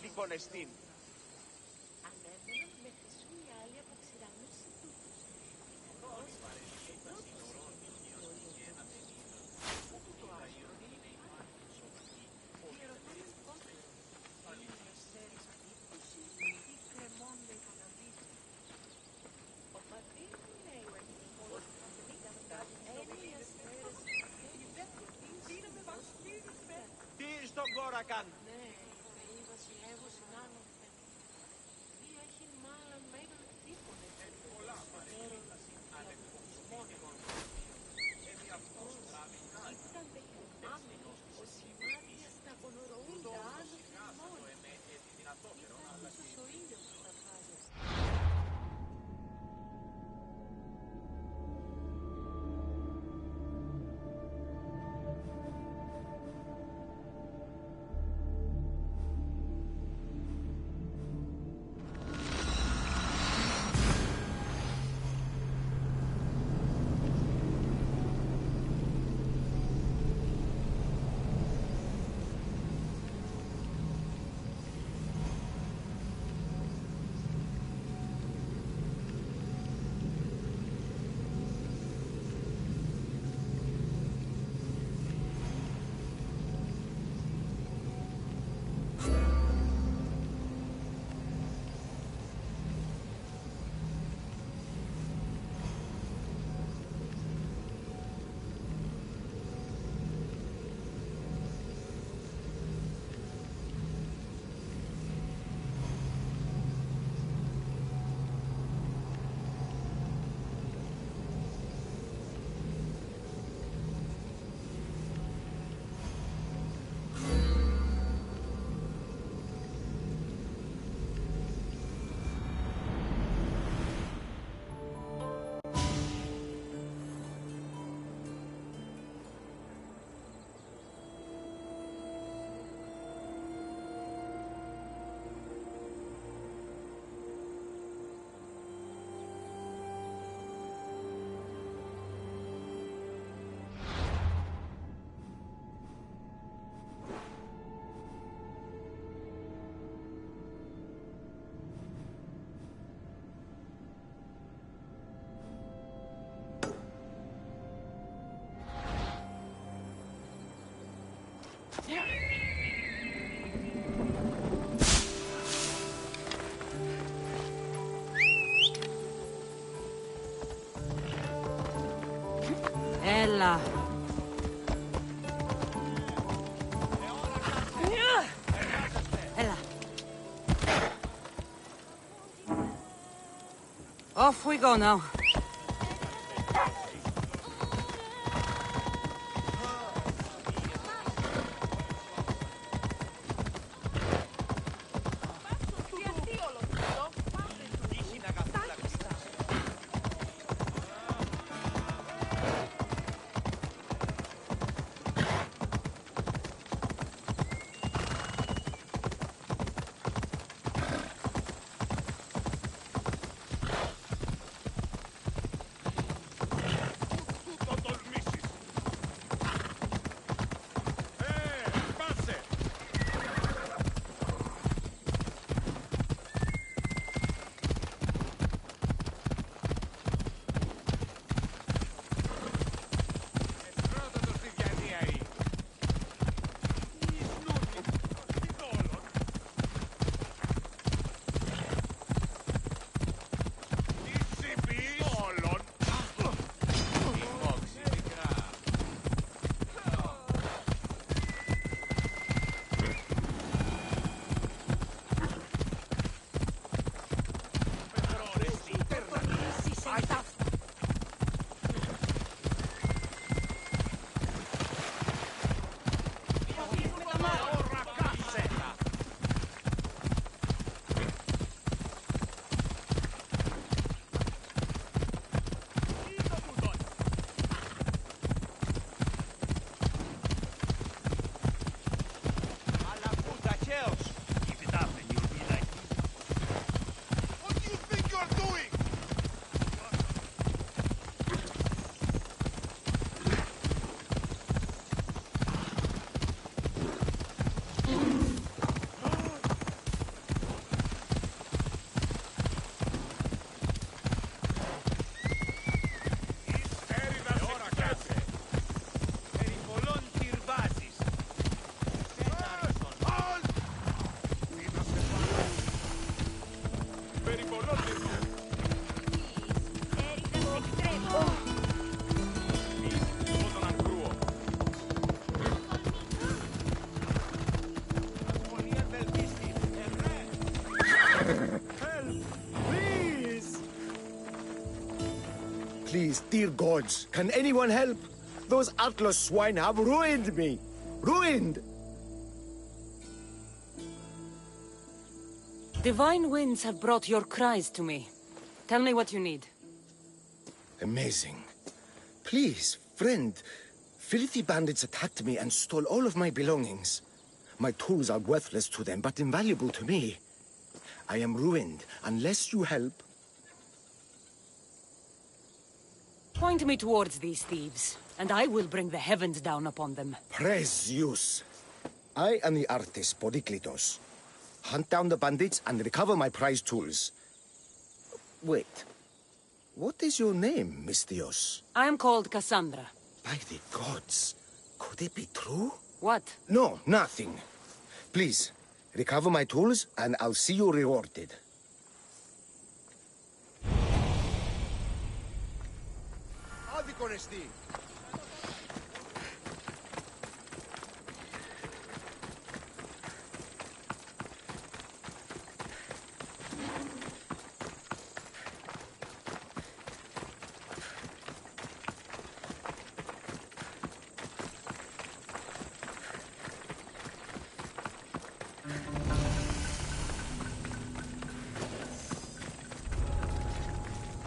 συμπονεστήν. Ανέβαιναν με χρυσού οι άλλοι από ξηρανούς συντούτους. Πιθανώς ο πρώτος όπου το άστρο είναι υπάρχει. Διερωτώμεν πότε είναι οι ασφαίρες τύπους ή κρεμώνται οι παραδείσοι. Ο πατήρ μου λέει πως είναι οι ασφαίρες Τι στον Κόρακαν! ναι, είπε η βασιλεύος συνάνωθεν. Ή έχει μάλλον μέγαν τύπων εταιρεών πατέρων διαπολισμών. Ήταν πεκρυμάμενος ο σημάδια στα κονοροούντα άνω θερμών. Ήταν ίσως ο ήλιος που τα φάζεσαι. Έλα. Έλα. Off we go now. Please, dear gods, can anyone help? Those Atlas swine have ruined me! Ruined! Divine winds have brought your cries to me. Tell me what you need. Amazing. Please, friend. Filthy bandits attacked me and stole all of my belongings. My tools are worthless to them, but invaluable to me. I am ruined unless you help. Point me towards these thieves, and I will bring the heavens down upon them. Praise Zeus. I am the artist, Podiklitos. Hunt down the bandits and recover my prized tools. Wait. What is your name, Mystios? I am called Cassandra. By the gods. Could it be true? What? No, nothing. Please, recover my tools and I'll see you rewarded. Άδικον εστί.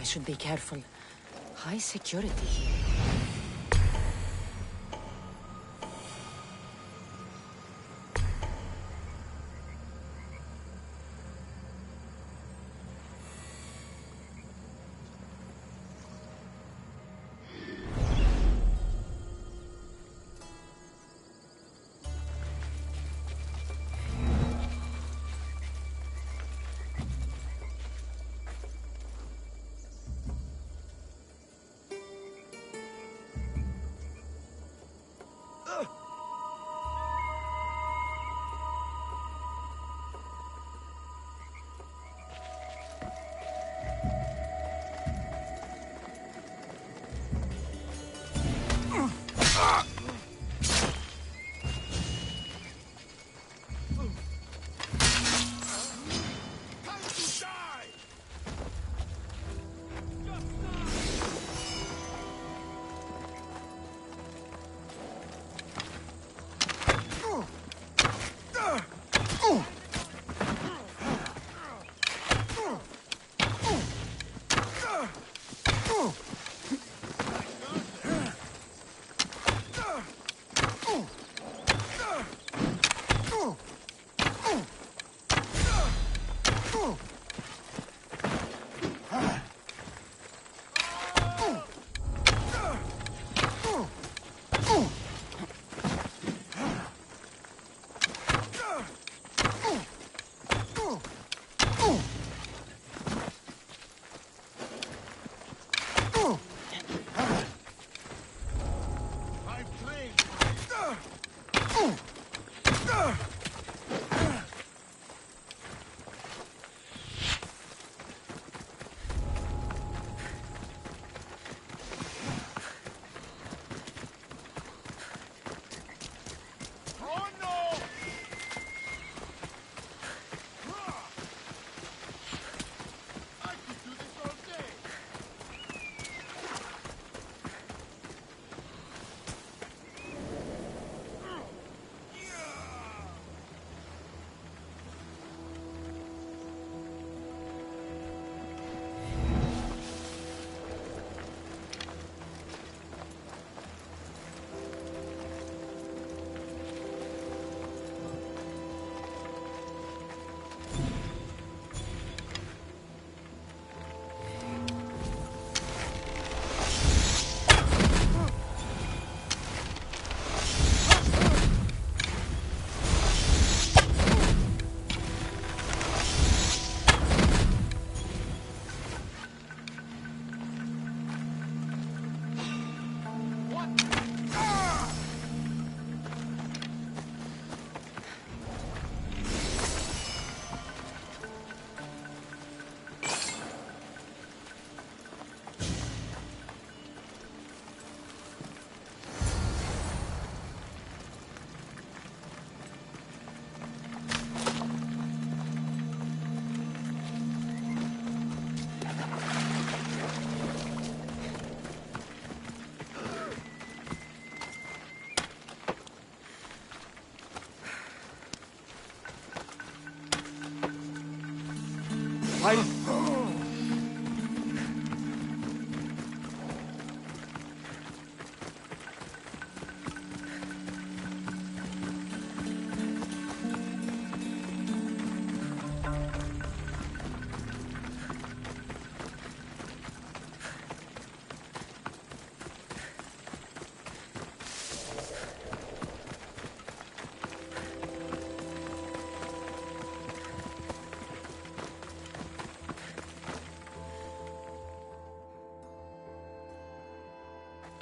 I should be careful. High security.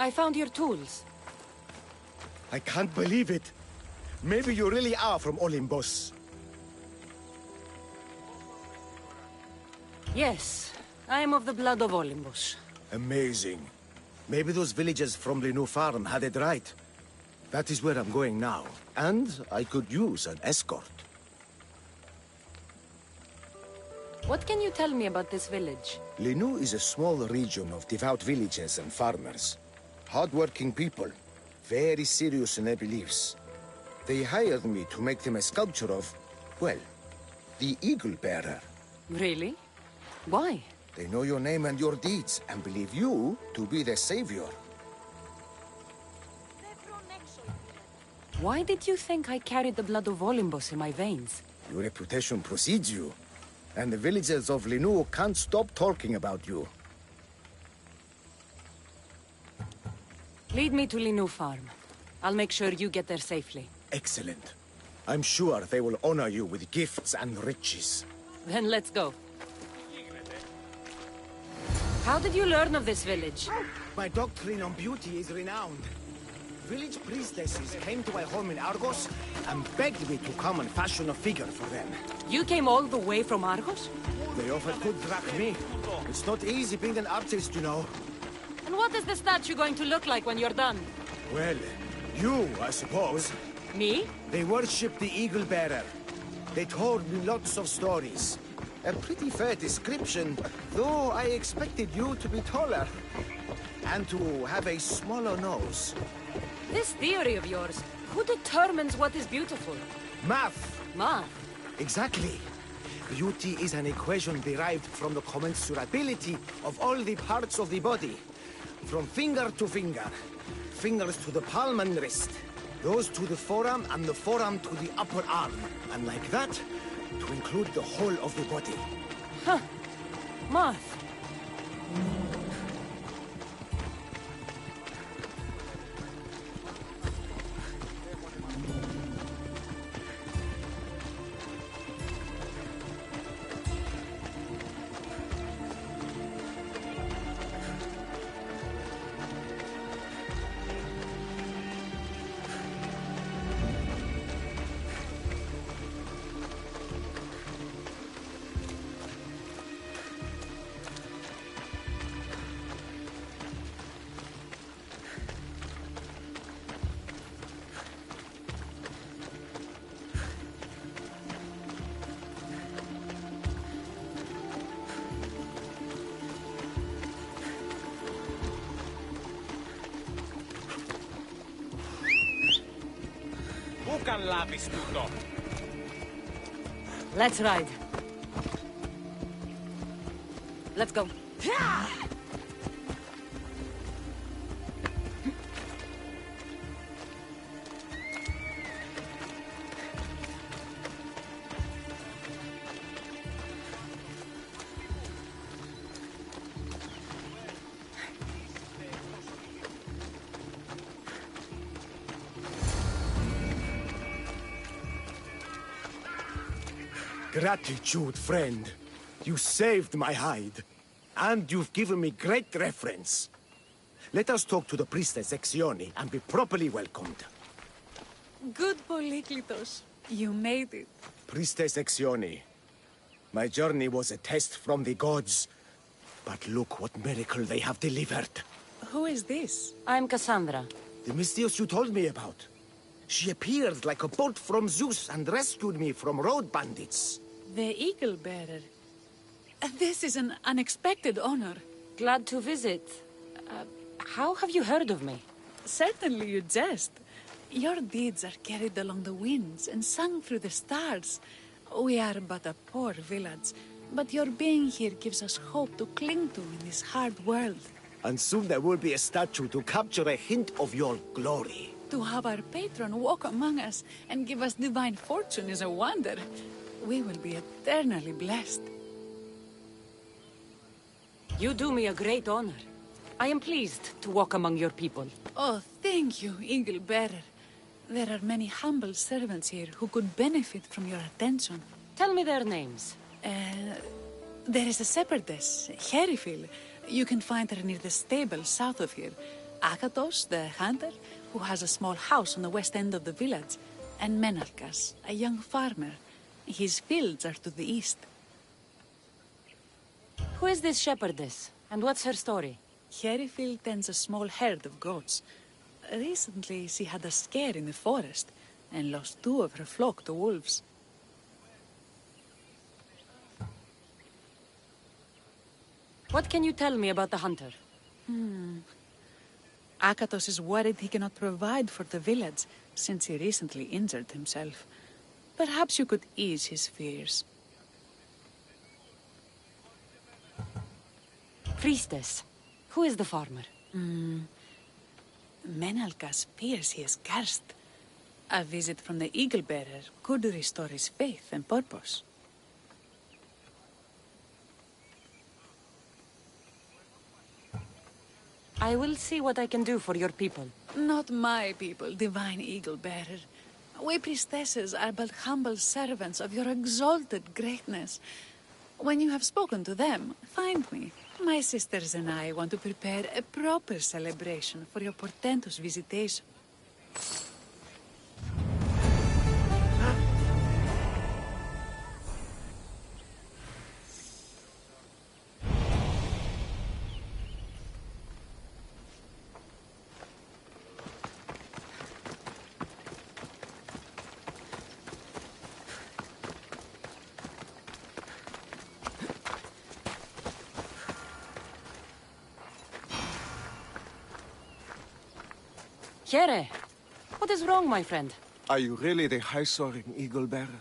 I found your tools. I can't believe it. Maybe you really are from Olympus. Yes, I am of the blood of Olympus. Amazing. Maybe those villagers from the new farm had it right. That is where I'm going now. And I could use an escort. What can you tell me about this village? Linu is a small region of devout villagers and farmers. Hard-working people, very serious in their beliefs. They hired me to make them a sculpture of, well, the Eagle Bearer. Really? Why? They know your name and your deeds, and believe you to be their savior. Why did you think I carried the blood of Olympus in my veins? Your reputation precedes you, and the villagers of Linu can't stop talking about you. Lead me to Linu Farm. I'll make sure you get there safely. Excellent. I'm sure they will honor you with gifts and riches. Then let's go. How did you learn of this village? My doctrine on beauty is renowned. Village priestesses came to my home in Argos and begged me to come and fashion a figure for them. You came all the way from Argos? They offered good drachmae. It's not easy being an artist, you know. And what is the statue going to look like when you're done? Well, you, I suppose. Me? They worship the Eagle Bearer. They told me lots of stories. A pretty fair description, though I expected you to be taller. And to have a smaller nose. This theory of yours, who determines what is beautiful? Math! Math. Exactly. Beauty is an equation derived from the commensurability of all the parts of the body. From finger to finger. Fingers to the palm and wrist. Those to the forearm and the forearm to the upper arm. And like that, to include the whole of the body. Huh. Math. Let's ride. Let's go. Gratitude, friend. You saved my hide. And you've given me great reference. Let us talk to the priestess Exioni and be properly welcomed. Good, Polyklitos. You made it. Priestess Exioni, my journey was a test from the gods. But look what miracle they have delivered. Who is this? I'm Cassandra. The Mystios you told me about. She appeared like a bolt from Zeus and rescued me from road bandits. The Eagle Bearer. This is an unexpected honor. Glad to visit. How have you heard of me? Certainly you jest. Your deeds are carried along the winds and sung through the stars. We are but a poor village, but your being here gives us hope to cling to in this hard world. And soon there will be a statue to capture a hint of your glory. To have our patron walk among us and give us divine fortune is a wonder. We will be eternally blessed. You do me a great honor. I am pleased to walk among your people. Oh, thank you, Eagle Bearer. There are many humble servants here who could benefit from your attention. Tell me their names. There is a shepherdess, Herifil. You can find her near the stable south of here. Akatos, the hunter, who has a small house on the west end of the village, and Menalkas, a young farmer. His fields are to the east. Who is this shepherdess, and what's her story? Herifil tends a small herd of goats. Recently, she had a scare in the forest, and lost 2 of her flock to wolves. What can you tell me about the hunter? Akatos is worried he cannot provide for the village, since he recently injured himself. Perhaps you could ease his fears. Priestess. Who is the farmer? Menalkas fears he is cursed. A visit from the Eagle Bearer could restore his faith and purpose. I will see what I can do for your people. Not my people, divine Eagle Bearer. We priestesses are but humble servants of your exalted greatness. When you have spoken to them, find me. My sisters and I want to prepare a proper celebration for your portentous visitation. Here, what is wrong, my friend? Are you really the high-soaring eagle bearer?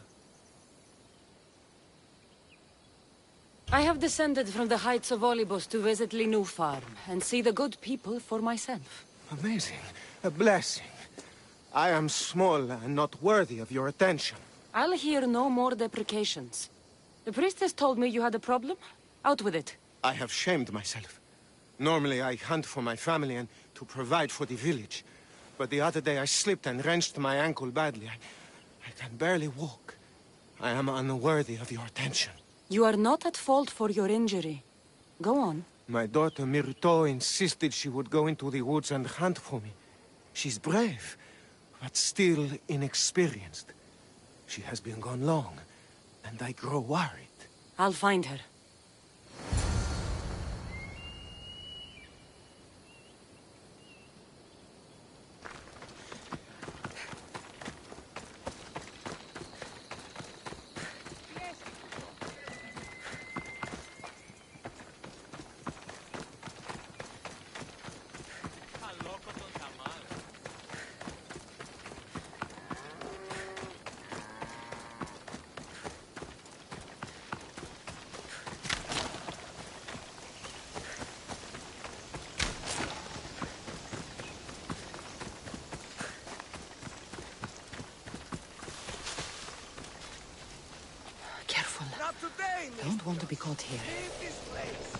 I have descended from the heights of Olibos to visit Linu Farm and see the good people for myself. Amazing. A blessing. I am small and not worthy of your attention. I'll hear no more deprecations. The priestess told me you had a problem. Out with it. I have shamed myself. Normally I hunt for my family and to provide for the village. But the other day I slipped and wrenched my ankle badly. I can barely walk. I am unworthy of your attention. You are not at fault for your injury. Go on. My daughter Myrto insisted she would go into the woods and hunt for me. She's brave, but still inexperienced. She has been gone long, and I grow worried. I'll find her. Careful. Not today, I don't want to be caught here. Leave this place.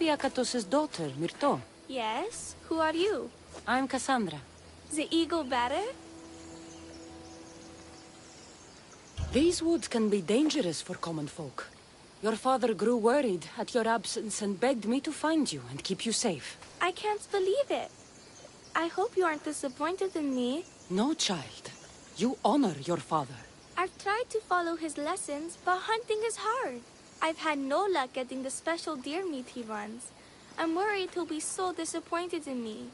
Akatos' daughter, Myrto. Yes? Who are you? I'm Cassandra. The eagle better? These woods can be dangerous for common folk. Your father grew worried at your absence and begged me to find you and keep you safe. I can't believe it. I hope you aren't disappointed in me. No, child. You honor your father. I've tried to follow his lessons, but hunting is hard. I've had no luck getting the special deer meat he runs. I'm worried he'll be so disappointed in me.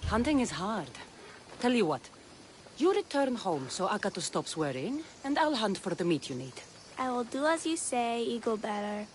Hunting is hard. Tell you what. You return home so Akato stops worrying, and I'll hunt for the meat you need. I will do as you say, eagle better.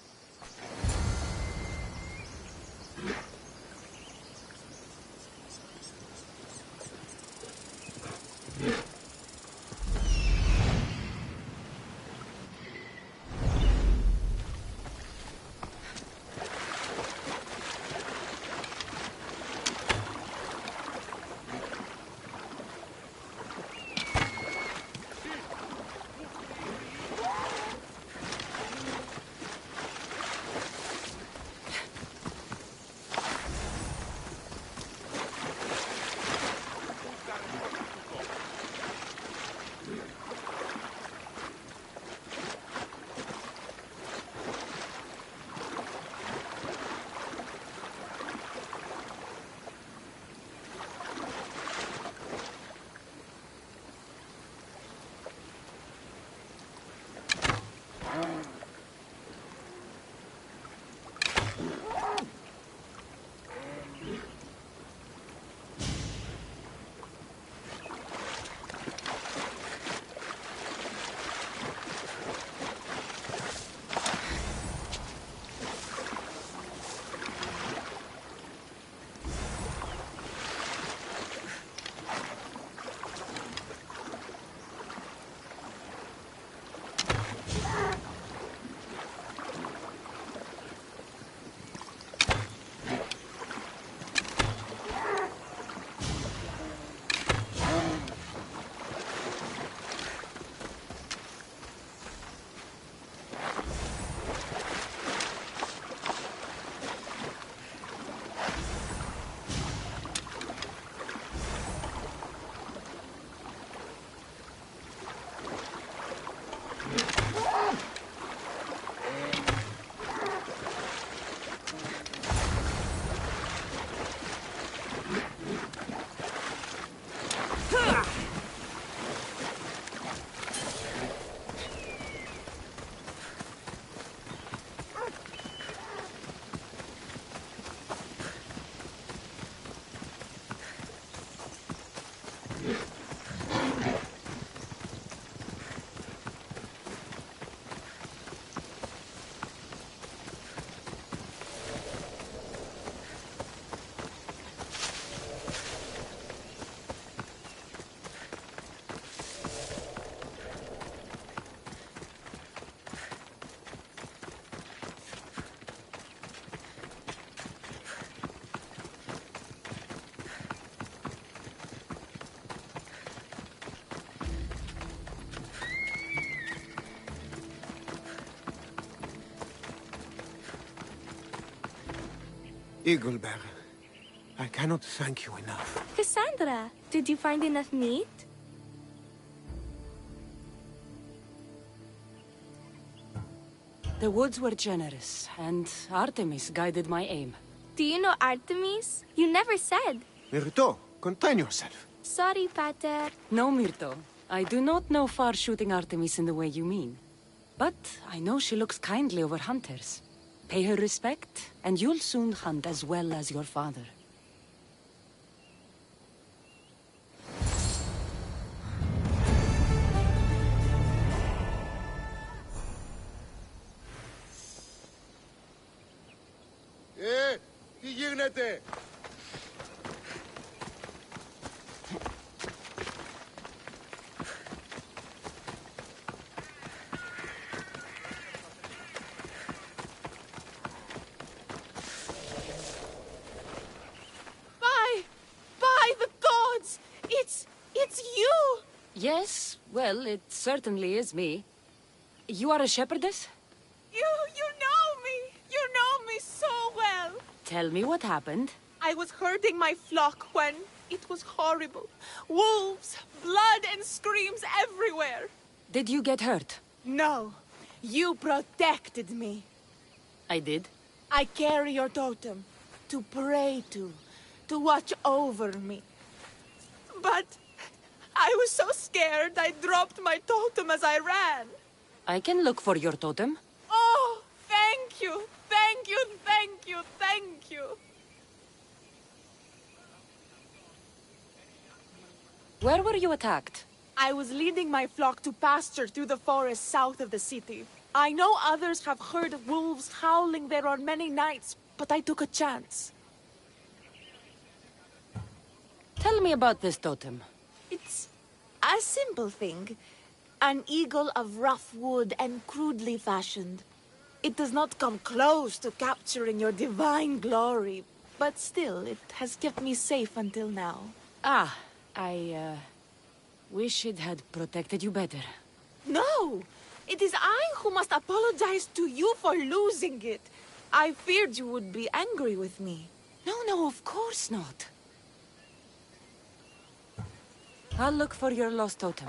Eagle Bearer, I cannot thank you enough. Cassandra, did you find enough meat? The woods were generous, and Artemis guided my aim. Do you know Artemis? You never said. Myrto, contain yourself. Sorry, Pater. No, Myrto. I do not know far-shooting Artemis in the way you mean. But I know she looks kindly over hunters. Pay her respect, and you'll soon hunt as well as your father. Τι γίνεται? By the gods! It's you! Yes, well, it certainly is me. You are a shepherdess? You know Tell me what happened. I was herding my flock when it was horrible. Wolves, blood and screams everywhere. Did you get hurt? No, you protected me. I did. I carry your totem to pray to watch over me. But I was so scared I dropped my totem as I ran. I can look for your totem. Oh, thank you, thank you, thank you, thank you. Where were you attacked? I was leading my flock to pasture through the forest south of the city. I know others have heard of wolves howling there on many nights, but I took a chance. Tell me about this totem. It's a simple thing. An eagle of rough wood and crudely fashioned. It does not come close to capturing your divine glory, but still, it has kept me safe until now. Ah, I wish it had protected you better. No! It is I who must apologize to you for losing it. I feared you would be angry with me. No, of course not. I'll look for your lost totem.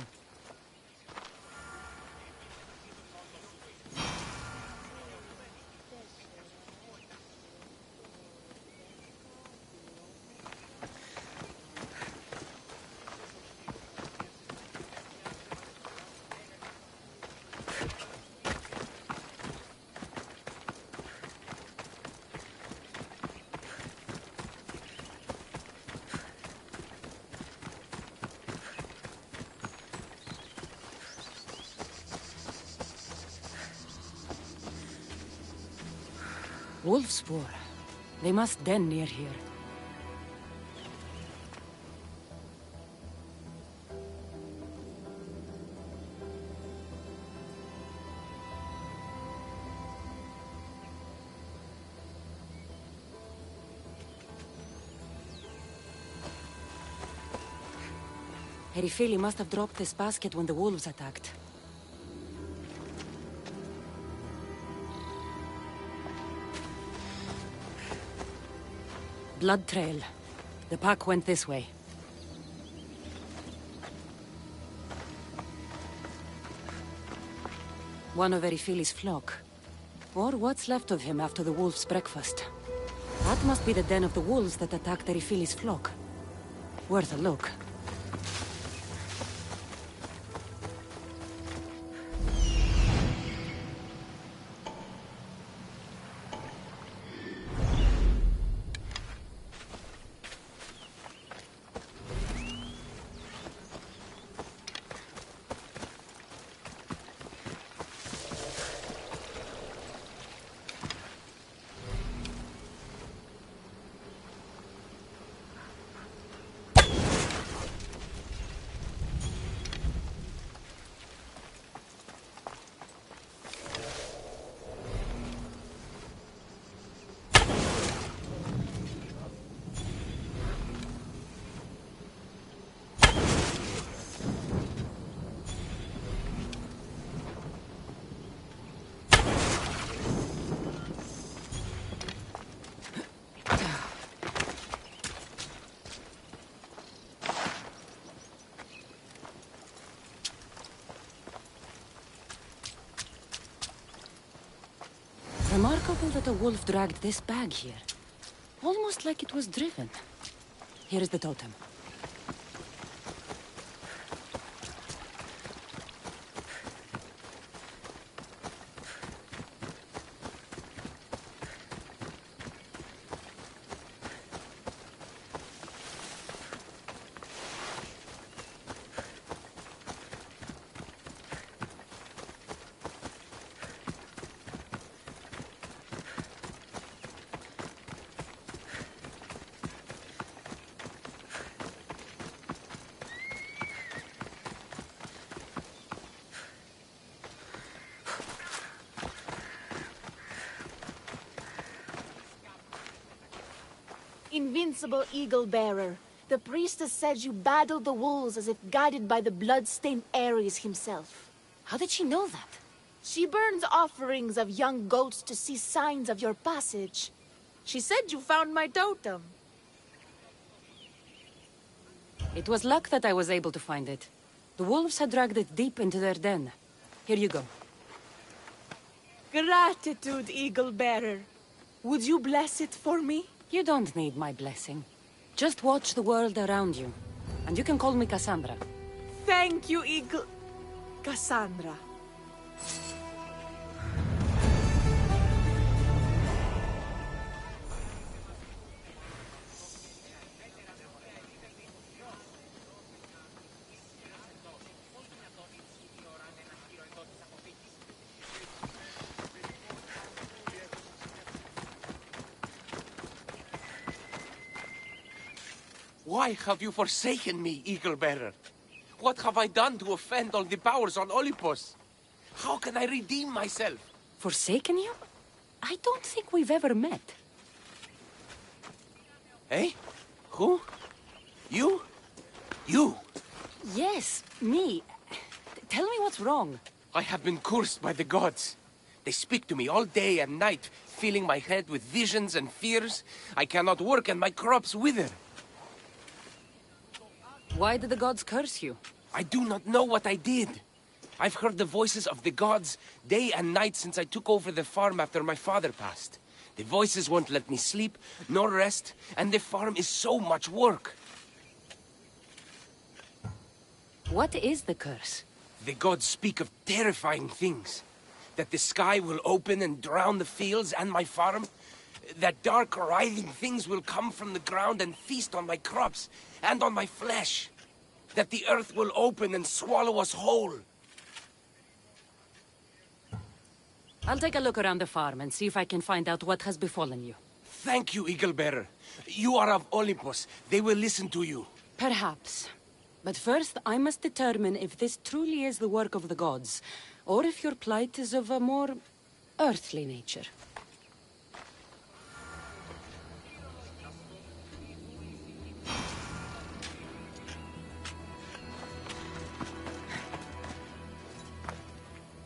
Wolf spoor. They must den near here. Erifili must have dropped this basket when the wolves attacked. Blood trail. The pack went this way. One of Erifili's flock. Or what's left of him after the wolf's breakfast. That must be the den of the wolves that attacked Erifili's flock. Worth a look. Remarkable that a wolf dragged this bag here. Almost like it was driven. Here is the totem. Invincible Eagle Bearer, the priestess said you battled the wolves as if guided by the blood-stained Ares himself. How did she know that? She burns offerings of young goats to see signs of your passage. She said you found my totem. It was luck that I was able to find it. The wolves had dragged it deep into their den. Here you go. Gratitude, Eagle Bearer. Would you bless it for me? You don't need my blessing. Just watch the world around you. And you can call me Cassandra. Thank you, Eagle... Cassandra. Why have you forsaken me, Eagle Bearer? What have I done to offend all the powers on Olympus? How can I redeem myself? Forsaken you? I don't think we've ever met. Eh? Who? You? You? Yes, me. Tell me what's wrong. I have been cursed by the gods. They speak to me all day and night, filling my head with visions and fears. I cannot work and my crops wither. Why did the gods curse you? I do not know what I did. I've heard the voices of the gods day and night since I took over the farm after my father passed. The voices won't let me sleep, nor rest, and the farm is so much work. What is the curse? The gods speak of terrifying things. That the sky will open and drown the fields and my farm. That dark, writhing things will come from the ground and feast on my crops and on my flesh. That the earth will open and swallow us whole. I'll take a look around the farm and see if I can find out what has befallen you. Thank you, Eagle Bearer. You are of Olympus. They will listen to you. Perhaps. But first, I must determine if this truly is the work of the gods, or if your plight is of a more earthly nature.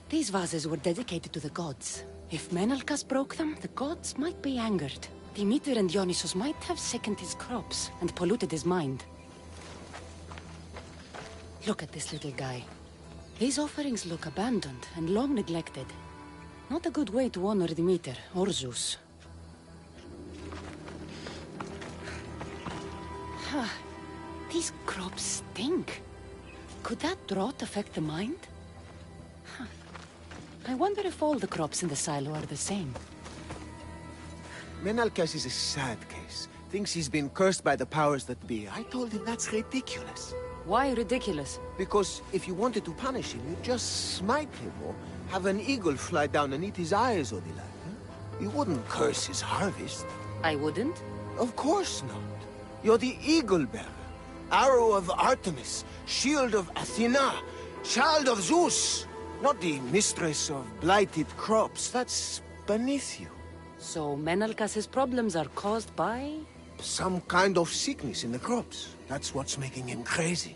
These vases were dedicated to the gods. If Menalcas broke them, the gods might be angered. Demeter and Dionysus might have sickened his crops and polluted his mind. Look at this little guy. These offerings look abandoned and long neglected. Not a good way to honor Demeter or Zeus. These crops stink. Could that drought affect the mind? I wonder if all the crops in the silo are the same. Menalcas is a sad case. Thinks he's been cursed by the powers that be. I told him that's ridiculous. Why ridiculous? Because if you wanted to punish him, you'd just smite him or have an eagle fly down and eat his eyes or the like. Huh? You wouldn't curse his harvest. I wouldn't? Of course not. You're the eagle bearer. Arrow of Artemis, shield of Athena, child of Zeus. Not the mistress of blighted crops. That's beneath you. So Menalcas' problems are caused by... Some kind of sickness in the crops. That's what's making him crazy.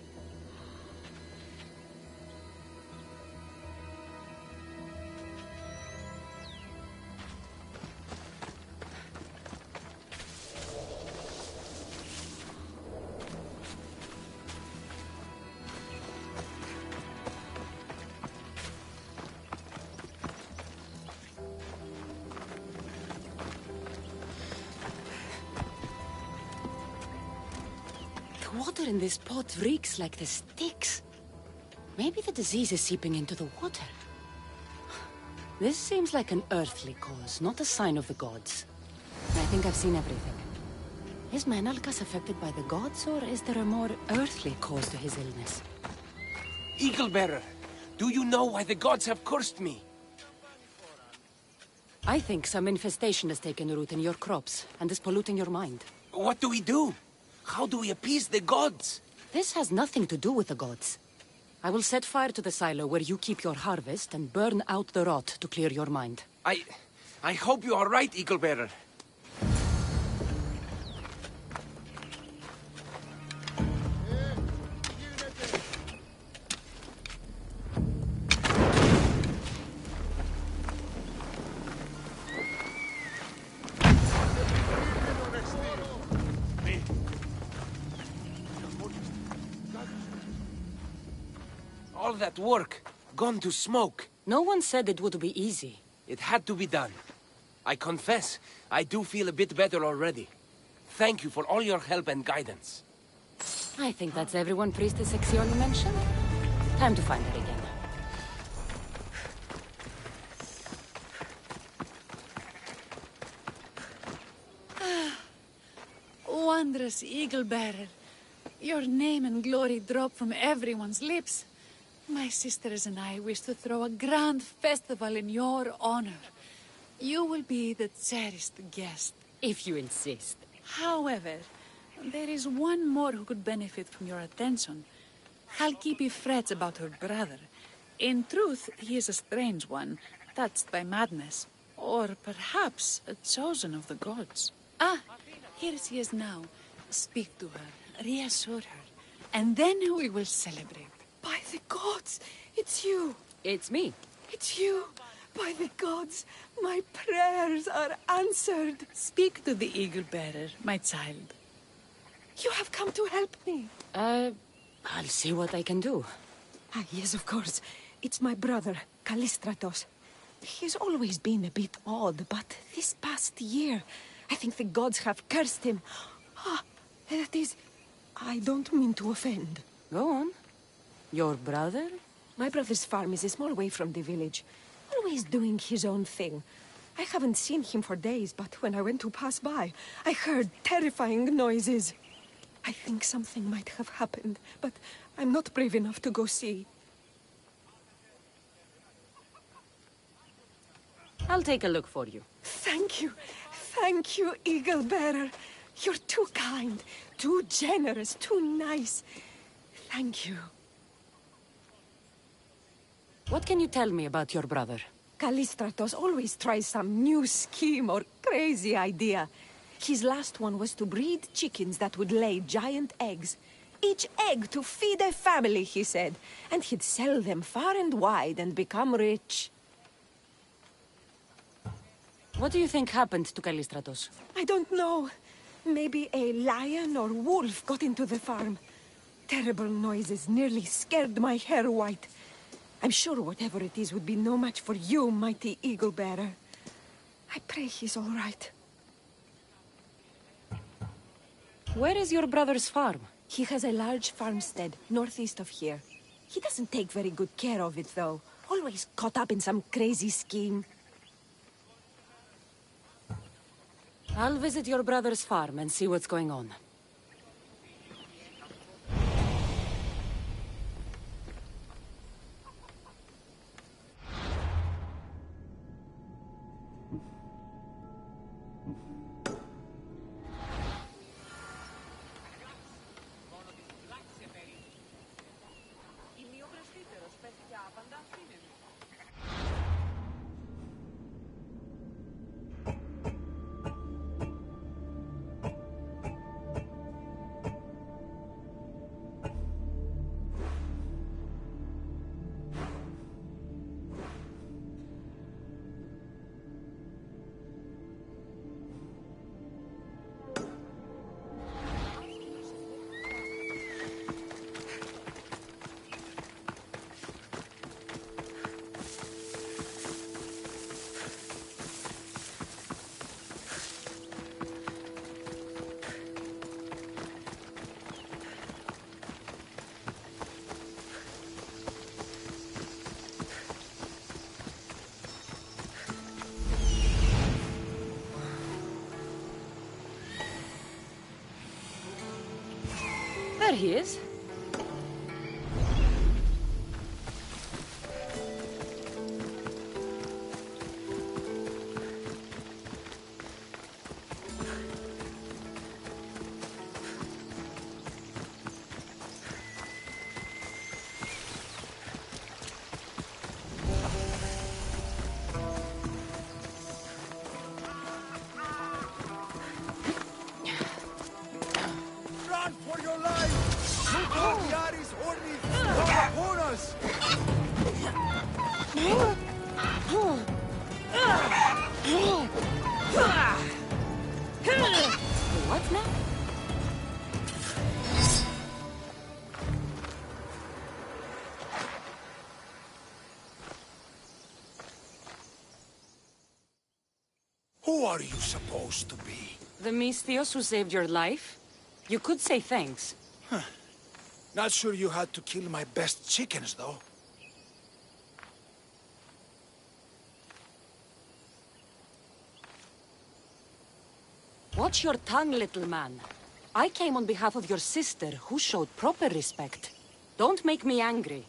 The water in this pot reeks like the sticks. Maybe the disease is seeping into the water. This seems like an earthly cause, not a sign of the gods. I think I've seen everything. Is Menalcas affected by the gods, or is there a more earthly cause to his illness? Eagle Bearer, do you know why the gods have cursed me? I think some infestation has taken root in your crops, and is polluting your mind. What do we do? How do we appease the gods? This has nothing to do with the gods. I will set fire to the silo where you keep your harvest and burn out the rot to clear your mind. I hope you are right, Eagle Bearer. All that work, gone to smoke. No one said it would be easy. It had to be done. I confess, I do feel a bit better already. Thank you for all your help and guidance. I think that's everyone Priestess Exioni mentioned. Time to find her again. Wondrous Eagle Bearer. Your name and glory drop from everyone's lips. My sisters and I wish to throw a grand festival in your honor. You will be the cherished guest. If you insist. However, there is one more who could benefit from your attention. Halkipi frets about her brother. In truth, he is a strange one, touched by madness. Or perhaps a chosen of the gods. Ah, here she is now. Speak to her, reassure her, and then we will celebrate. By the gods, it's you. It's me. It's you. By the gods, my prayers are answered. Speak to the Eagle Bearer, my child. You have come to help me. I'll see what I can do. Ah, yes, of course. It's my brother, Callistratos. He's always been a bit odd, but this past year, I think the gods have cursed him. Ah, that is... I don't mean to offend. Go on. Your brother? My brother's farm is a small way from the village. Always doing his own thing. I haven't seen him for days, but when I went to pass by, I heard terrifying noises. I think something might have happened, but I'm not brave enough to go see. I'll take a look for you. Thank you. Thank you, Eagle Bearer. You're too kind, too generous, too nice. Thank you. What can you tell me about your brother? Callistratos always tries some new scheme or crazy idea. His last one was to breed chickens that would lay giant eggs. Each egg to feed a family, he said. And he'd sell them far and wide and become rich. What do you think happened to Callistratos? I don't know. Maybe a lion or wolf got into the farm. Terrible noises nearly scared my hair white. I'm sure whatever it is would be no match for you, mighty Eagle Bearer. I pray he's all right. Where is your brother's farm? He has a large farmstead northeast of here. He doesn't take very good care of it, though. Always caught up in some crazy scheme. I'll visit your brother's farm and see what's going on. There he is. Run for your life! Yaris Orni are upon us! What now? Who are you supposed to be? The Mystios who saved your life? You could say thanks. Not sure you had to kill my best chickens, though. Watch your tongue, little man. I came on behalf of your sister, who showed proper respect. Don't make me angry.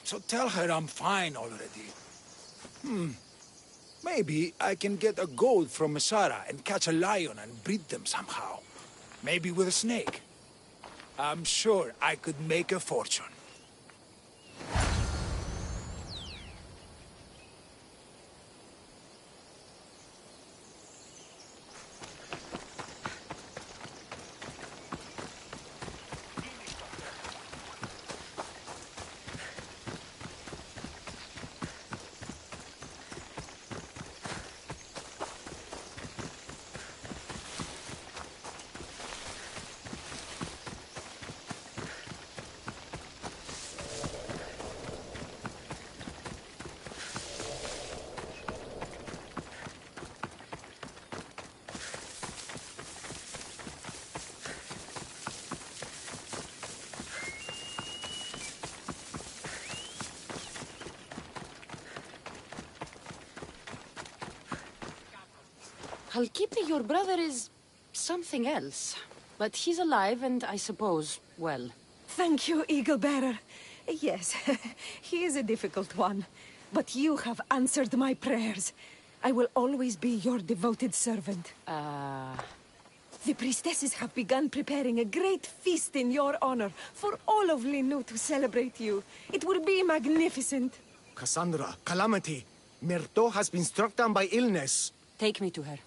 So tell her I'm fine already. Maybe I can get a gold from Masara and catch a lion and breed them somehow. Maybe with a snake. I'm sure I could make a fortune. Halkipi, your brother is something else. But he's alive and I suppose, well. Thank you, Eagle Bearer. Yes, he is a difficult one. But you have answered my prayers. I will always be your devoted servant. The priestesses have begun preparing a great feast in your honor for all of Linu to celebrate you. It will be magnificent. Cassandra, Calamity. Myrto has been struck down by illness. Take me to her.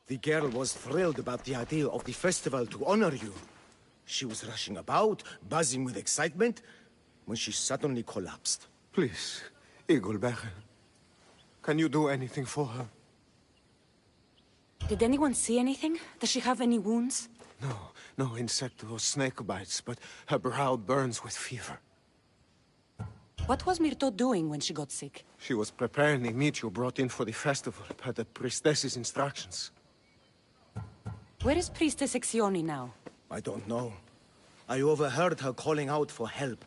The girl was thrilled about the idea of the festival to honor you. She was rushing about, buzzing with excitement, when she suddenly collapsed. Please, Eagle Bearer. Can you do anything for her? Did anyone see anything? Does she have any wounds? No insect or snake bites, but her brow burns with fever. What was Myrto doing when she got sick? She was preparing the meat you brought in for the festival, per the priestess's instructions. Where is Priestess Exioni now? I don't know. I overheard her calling out for help,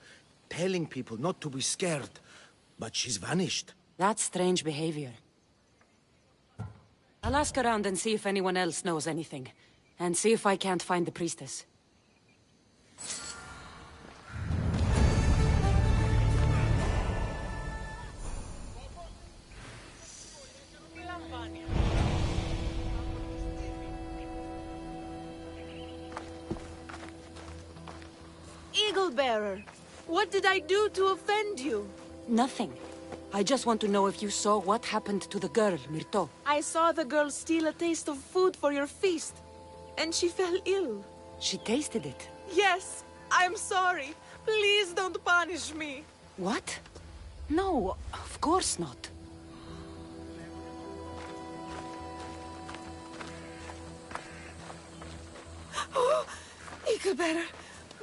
telling people not to be scared, but she's vanished. That's strange behavior. I'll ask around and see if anyone else knows anything. And see if I can't find the priestess. Eagle Bearer, what did I do to offend you? Nothing. I just want to know if you saw what happened to the girl, Myrto. I saw the girl steal a taste of food for your feast, and she fell ill. She tasted it. Yes, I'm sorry. Please don't punish me. What? No, of course not. Eagle Bearer,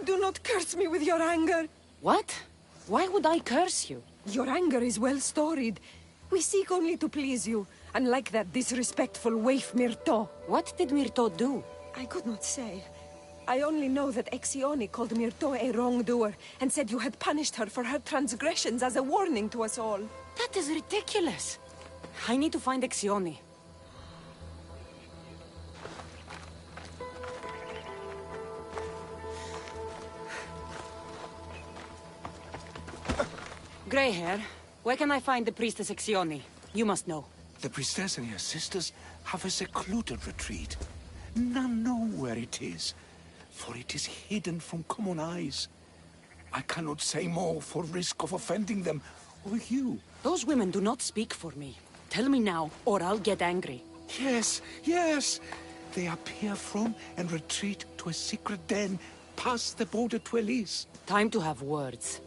do not curse me with your anger. What? Why would I curse you? Your anger is well storied. We seek only to please you, unlike that disrespectful waif Myrto. What did Myrto do? I could not say. I only know that Exioni called Myrto a wrongdoer and said you had punished her for her transgressions as a warning to us all. That is ridiculous. I need to find Exioni. Grey hair, where can I find the priestess Exioni? You must know. The priestess and her sisters have a secluded retreat. None know where it is, for it is hidden from common eyes. I cannot say more for risk of offending them, or you. Those women do not speak for me. Tell me now, or I'll get angry. Yes, yes. They appear from and retreat to a secret den past the border to Elise. Time to have words.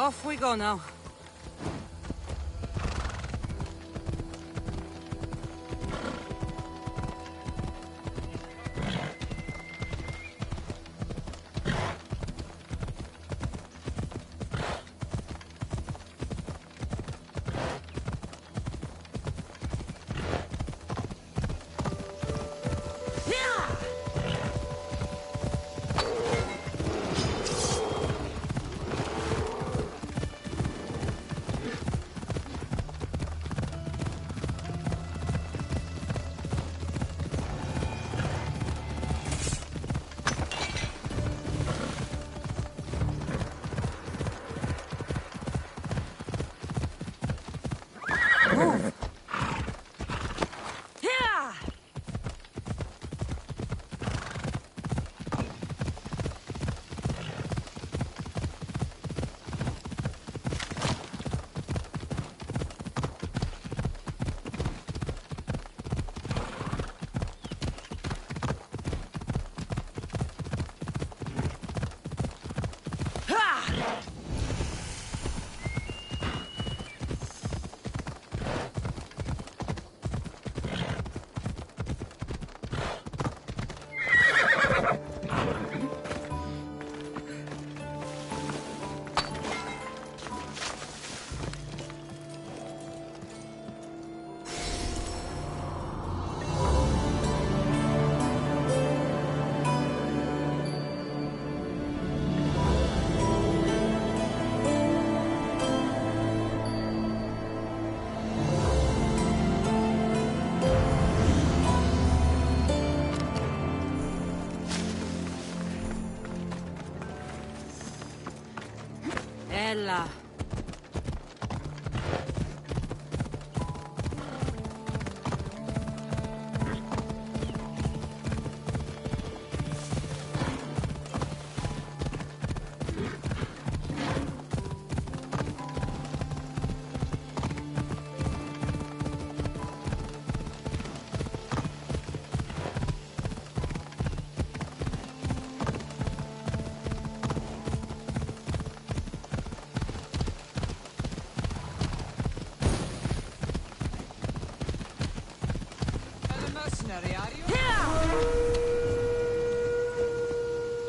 Off we go now. Ella.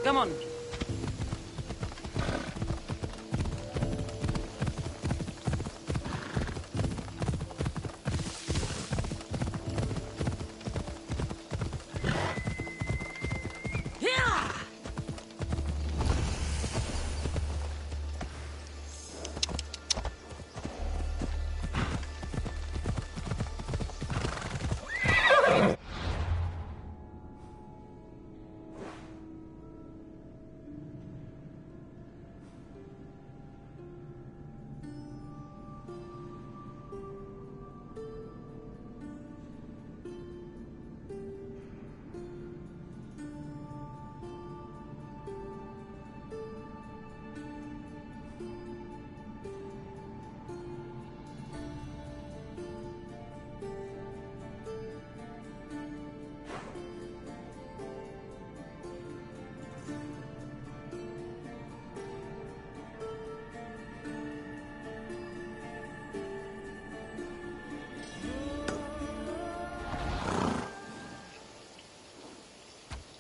Come on.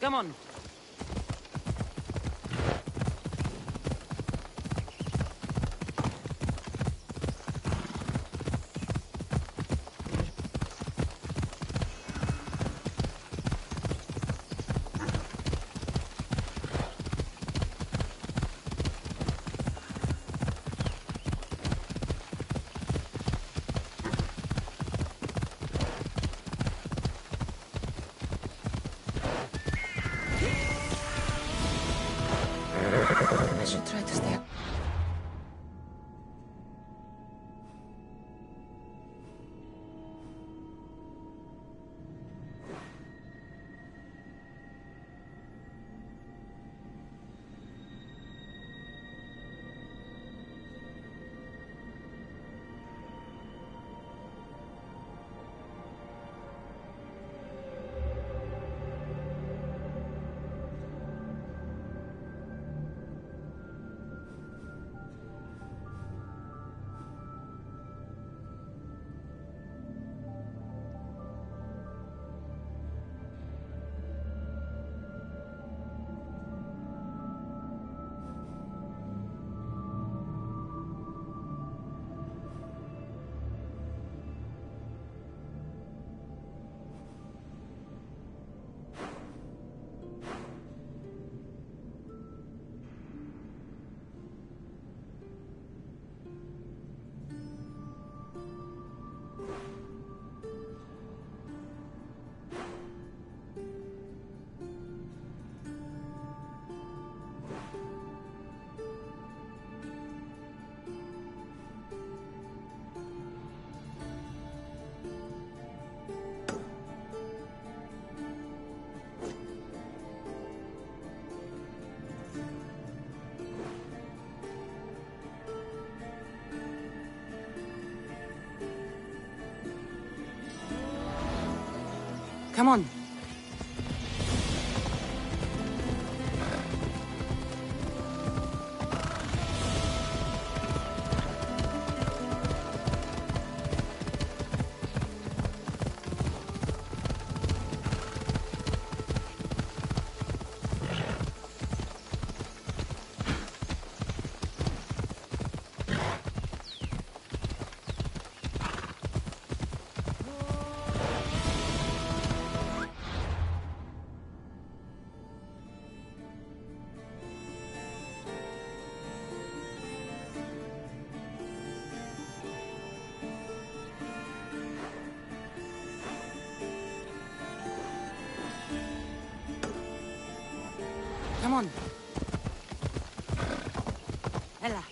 Come on. I should try to stay. Come on. Come on. Ella.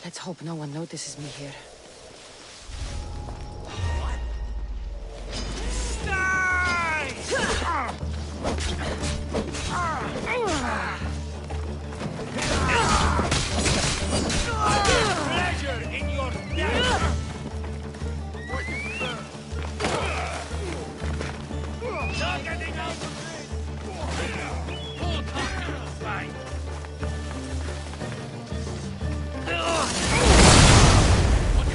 Let's hope no one notices me here. Pleasure in your death! Not getting out of this! Full talking fight! What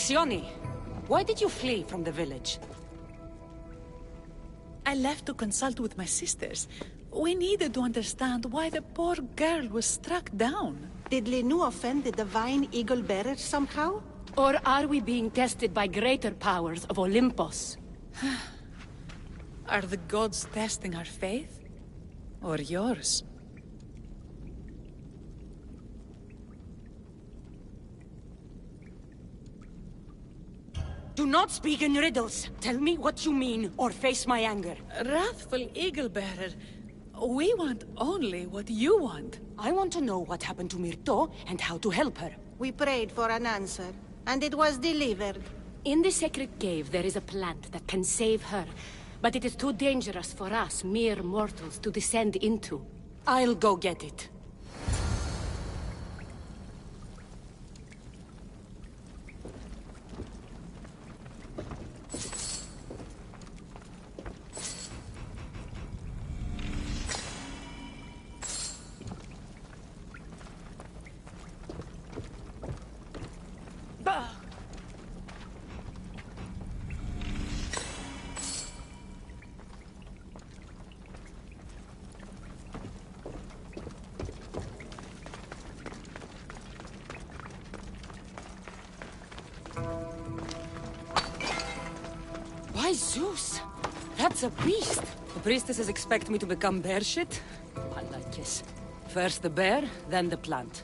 Exioni, why did you flee from the village? I left to consult with my sisters. We needed to understand why the poor girl was struck down. Did Lenu offend the divine eagle bearer somehow? Or are we being tested by greater powers of Olympus? Are the gods testing our faith? Or yours? Do not speak in riddles. Tell me what you mean, or face my anger. Wrathful eagle bearer, we want only what you want. I want to know what happened to Myrto and how to help her. We prayed for an answer, and it was delivered. In the sacred cave, there is a plant that can save her, but it is too dangerous for us, mere mortals, to descend into. I'll go get it. Why, Zeus? That's a beast. The priestesses expect me to become bear shit? I like this. First the bear, then the plant.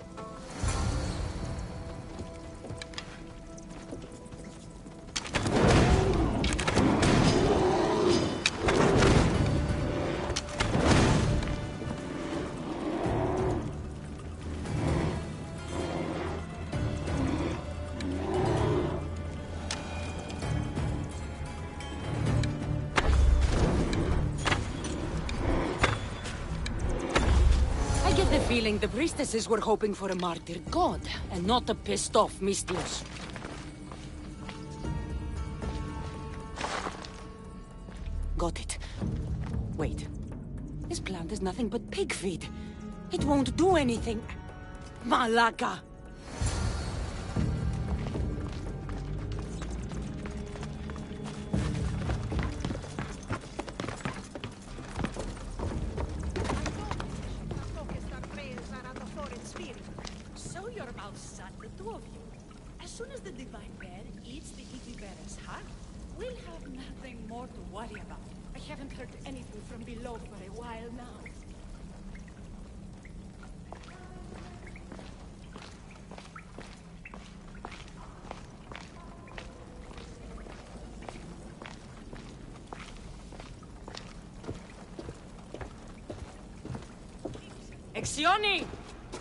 Feeling the priestesses were hoping for a martyred god, and not a pissed-off Mistios. Got it. Wait. This plant is nothing but pig feed. It won't do anything. Malaka! As soon as the divine bear eats the eagle bearer's heart, we'll have nothing more to worry about. I haven't heard anything from below for a while now. Exioni!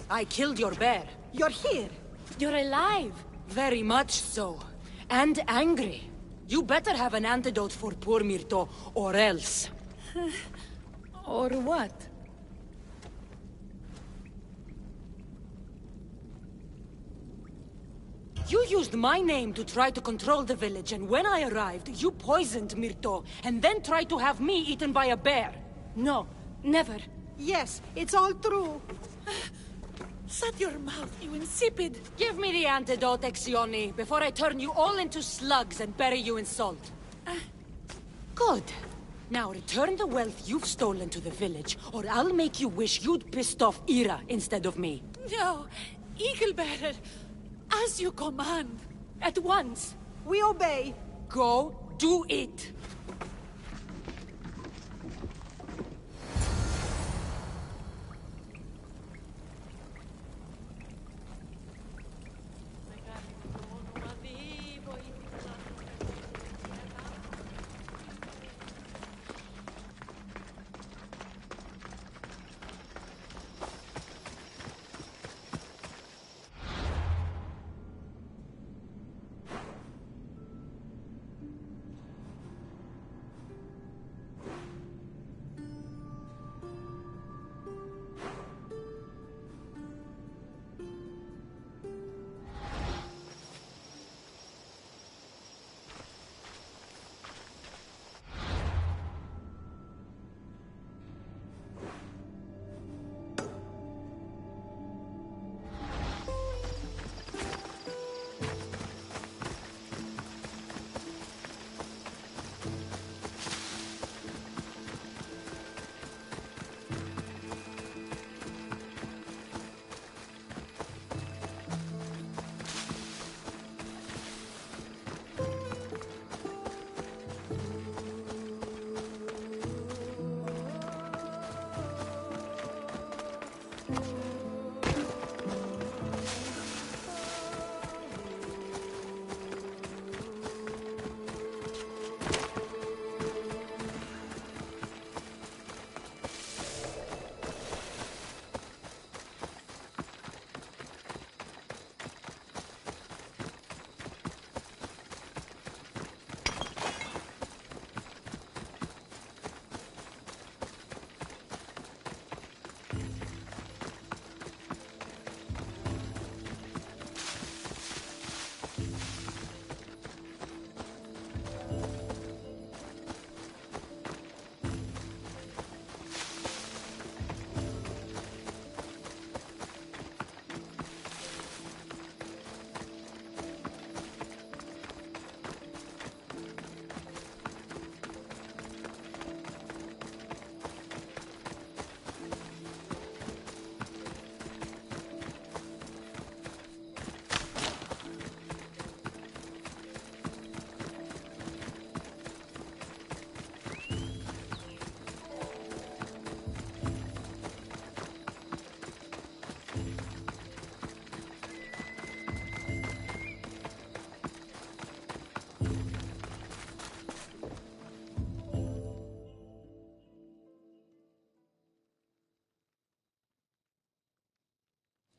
I killed your bear. You're here. You're alive. Very much so. And angry. You better have an antidote for poor Myrto, or else. Or what? You used my name to try to control the village, and when I arrived, you poisoned Myrto, and then tried to have me eaten by a bear. No, never. Yes, it's all true. Shut your mouth, you insipid! Give me the antidote, Exioni, before I turn you all into slugs and bury you in salt. Good. Now return the wealth you've stolen to the village, or I'll make you wish you'd pissed off Ira instead of me. No, Eagle Bearer, as you command. At once. We obey. Go do it.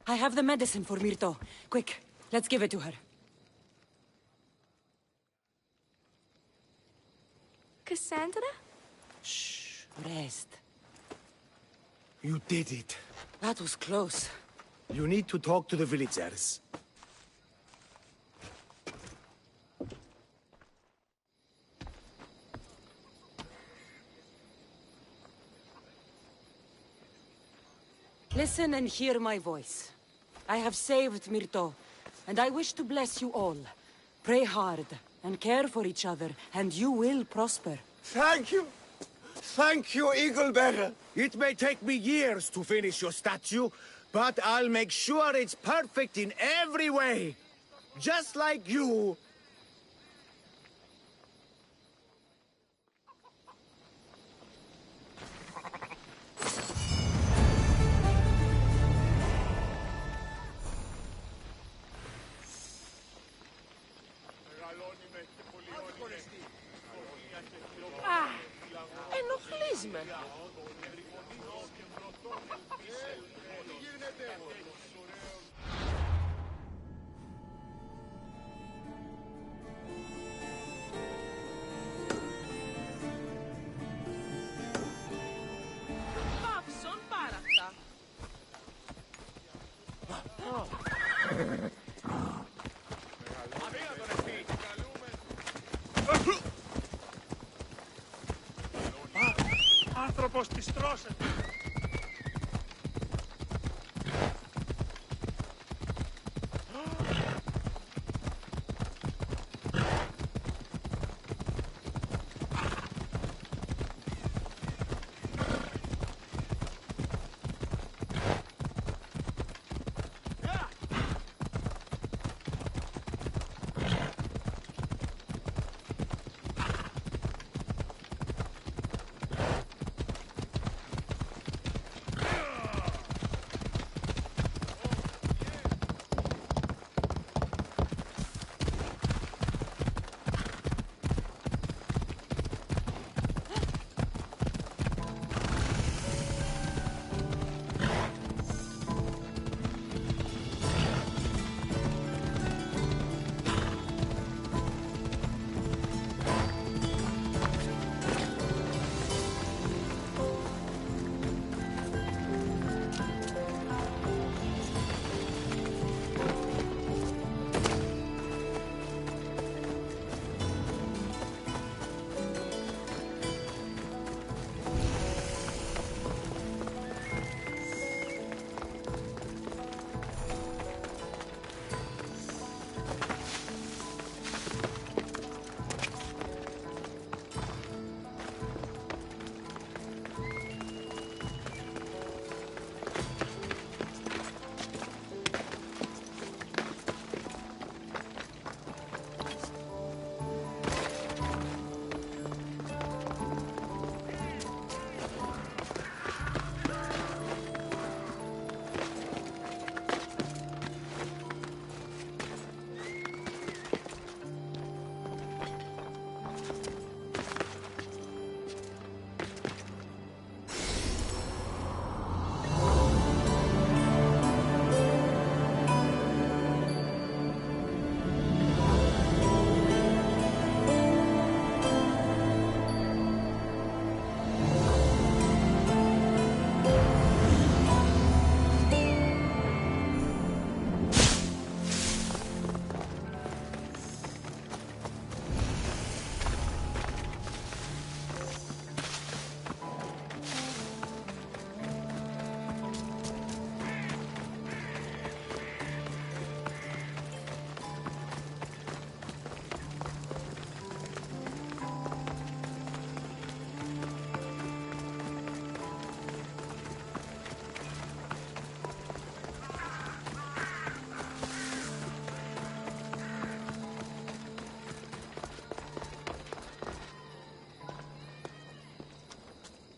I have the medicine for Myrto. Quick, let's give it to her. Cassandra? Shh, rest. You did it. That was close. You need to talk to the villagers. Listen and hear my voice. I have saved Myrto, and I wish to bless you all. Pray hard, and care for each other, and you will prosper. Thank you! Thank you, Eaglebearer! It may take me years to finish your statue, but I'll make sure it's perfect in every way! Just like you! Ενοχλείς με. Πάψον πάρα αυτά. Άνθρωπος της τρώσεται.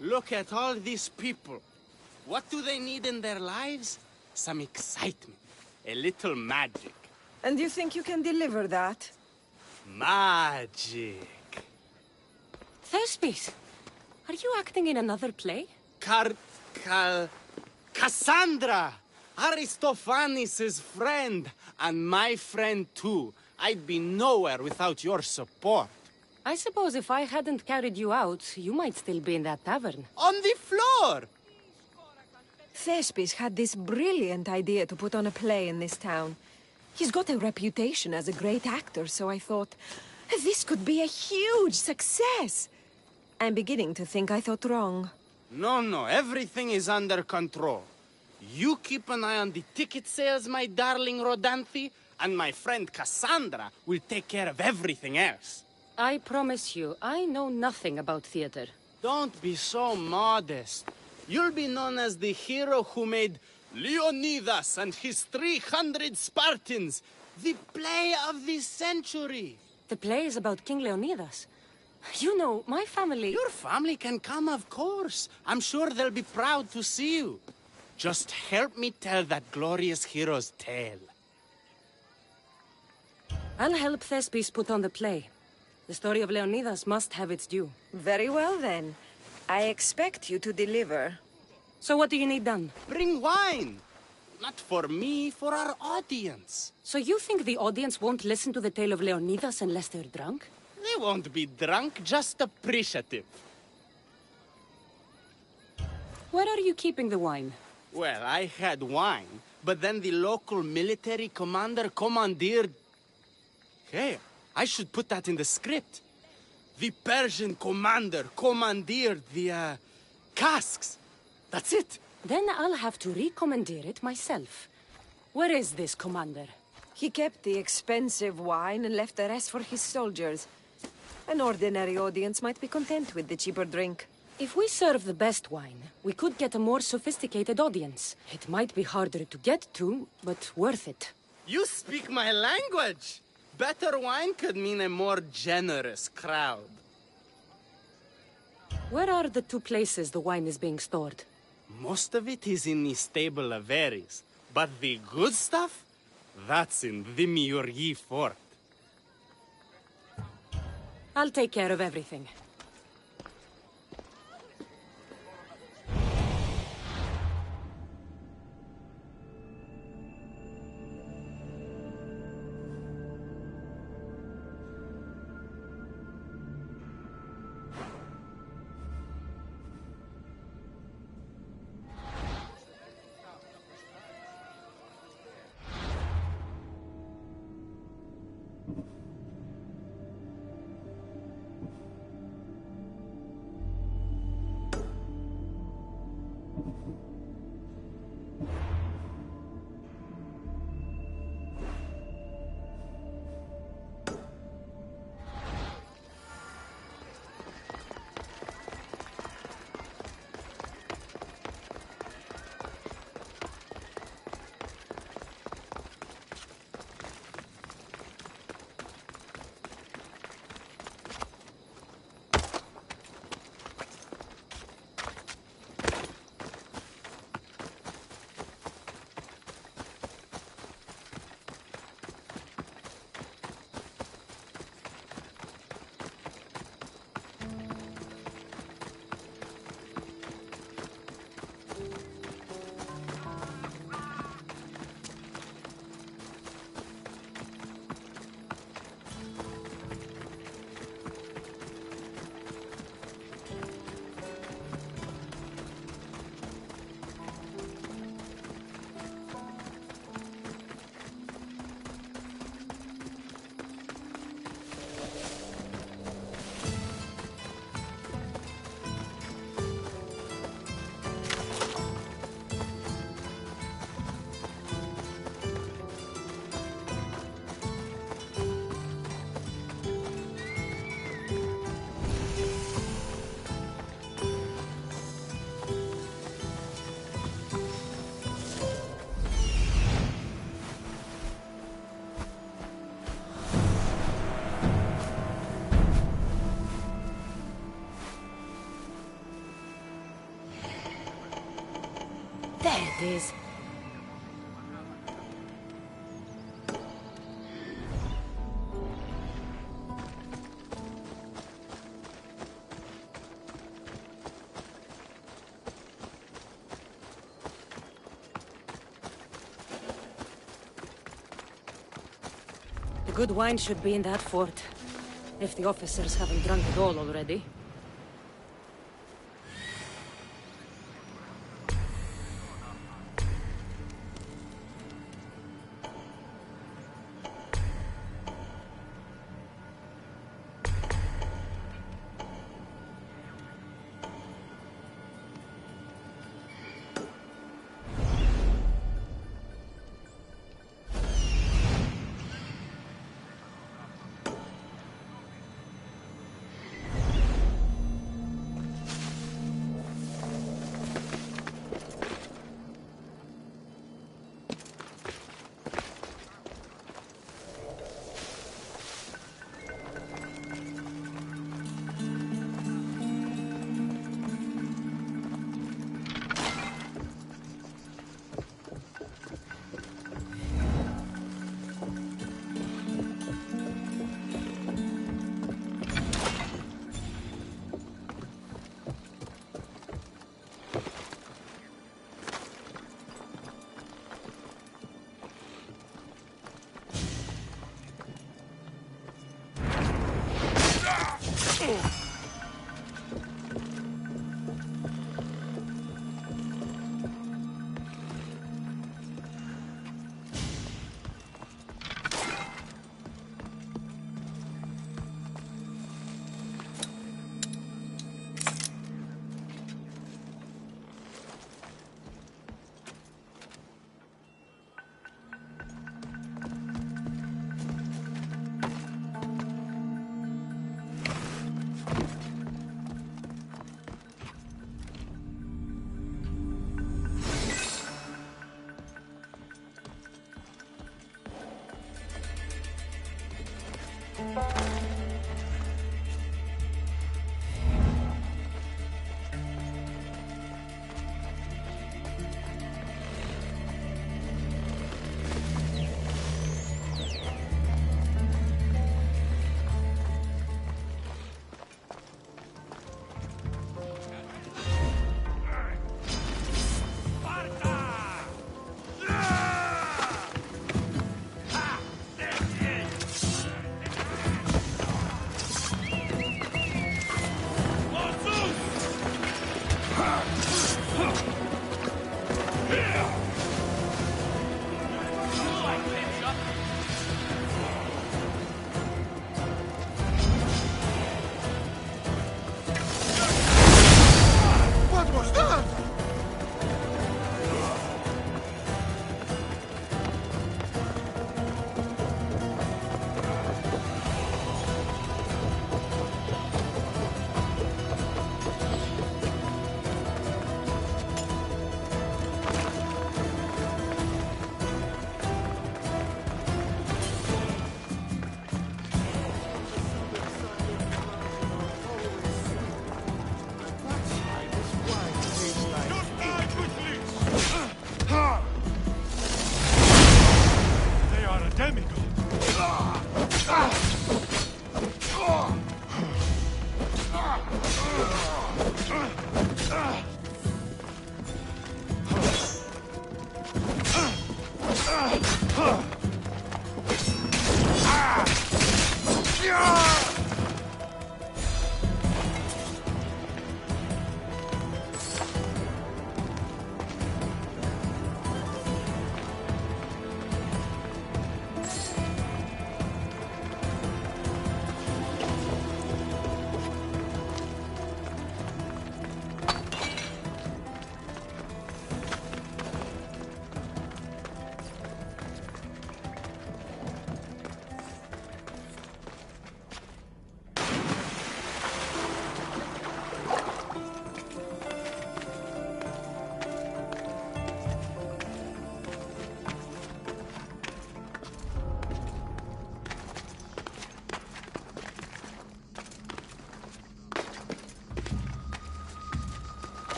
Look at all these people. What do they need in their lives? Some excitement. A little magic. And you think you can deliver that? Magic. Thespis, are you acting in another play? Cassandra! Aristophanes' friend, and my friend too. I'd be nowhere without your support. I suppose if I hadn't carried you out, you might still be in that tavern. On the floor! Thespis had this brilliant idea to put on a play in this town. He's got a reputation as a great actor, so I thought, this could be a huge success. I'm beginning to think I thought wrong. No, everything is under control. You keep an eye on the ticket sales, my darling Rodanthe, and my friend Cassandra will take care of everything else. I promise you, I know nothing about theater. Don't be so modest. You'll be known as the hero who made Leonidas and his 300 Spartans the play of the century. The play is about King Leonidas. You know, my family... Your family can come, of course. I'm sure they'll be proud to see you. Just help me tell that glorious hero's tale. I'll help Thespis put on the play. The story of Leonidas must have its due. Very well, then. I expect you to deliver. So what do you need done? Bring wine! Not for me, for our audience. So you think the audience won't listen to the tale of Leonidas unless they're drunk? They won't be drunk, just appreciative. Where are you keeping the wine? Well, I had wine, but then the local military commander commandeered... Hey, I should put that in the script. The Persian commander commandeered the, casks. That's it. Then I'll have to recommandeer it myself. Where is this commander? He kept the expensive wine and left the rest for his soldiers. An ordinary audience might be content with the cheaper drink. If we serve the best wine, we could get a more sophisticated audience. It might be harder to get to, but worth it. You speak my language. Better wine could mean a more generous crowd. Where are the two places the wine is being stored? Most of it is in the stable of Ares. But the good stuff? That's in the Miurgi fort. I'll take care of everything. There it is. good wine should be in that fort. If the officers haven't drunk it all already.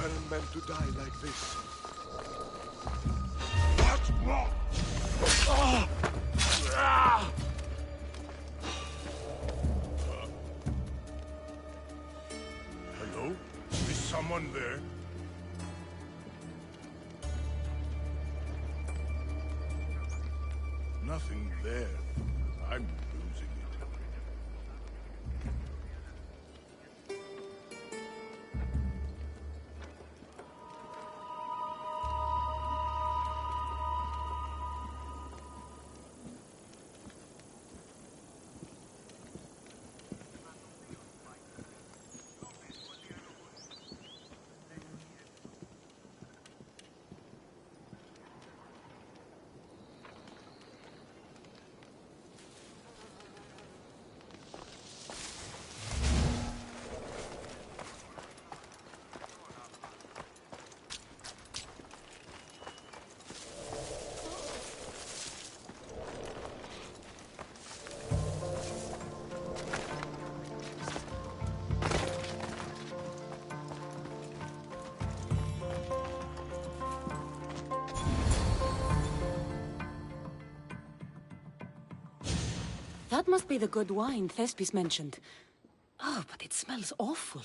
weren't meant to die like this. Hello? Is someone there? Nothing there. I'm losing it. That must be the good wine Thespis mentioned. Oh, but it smells awful.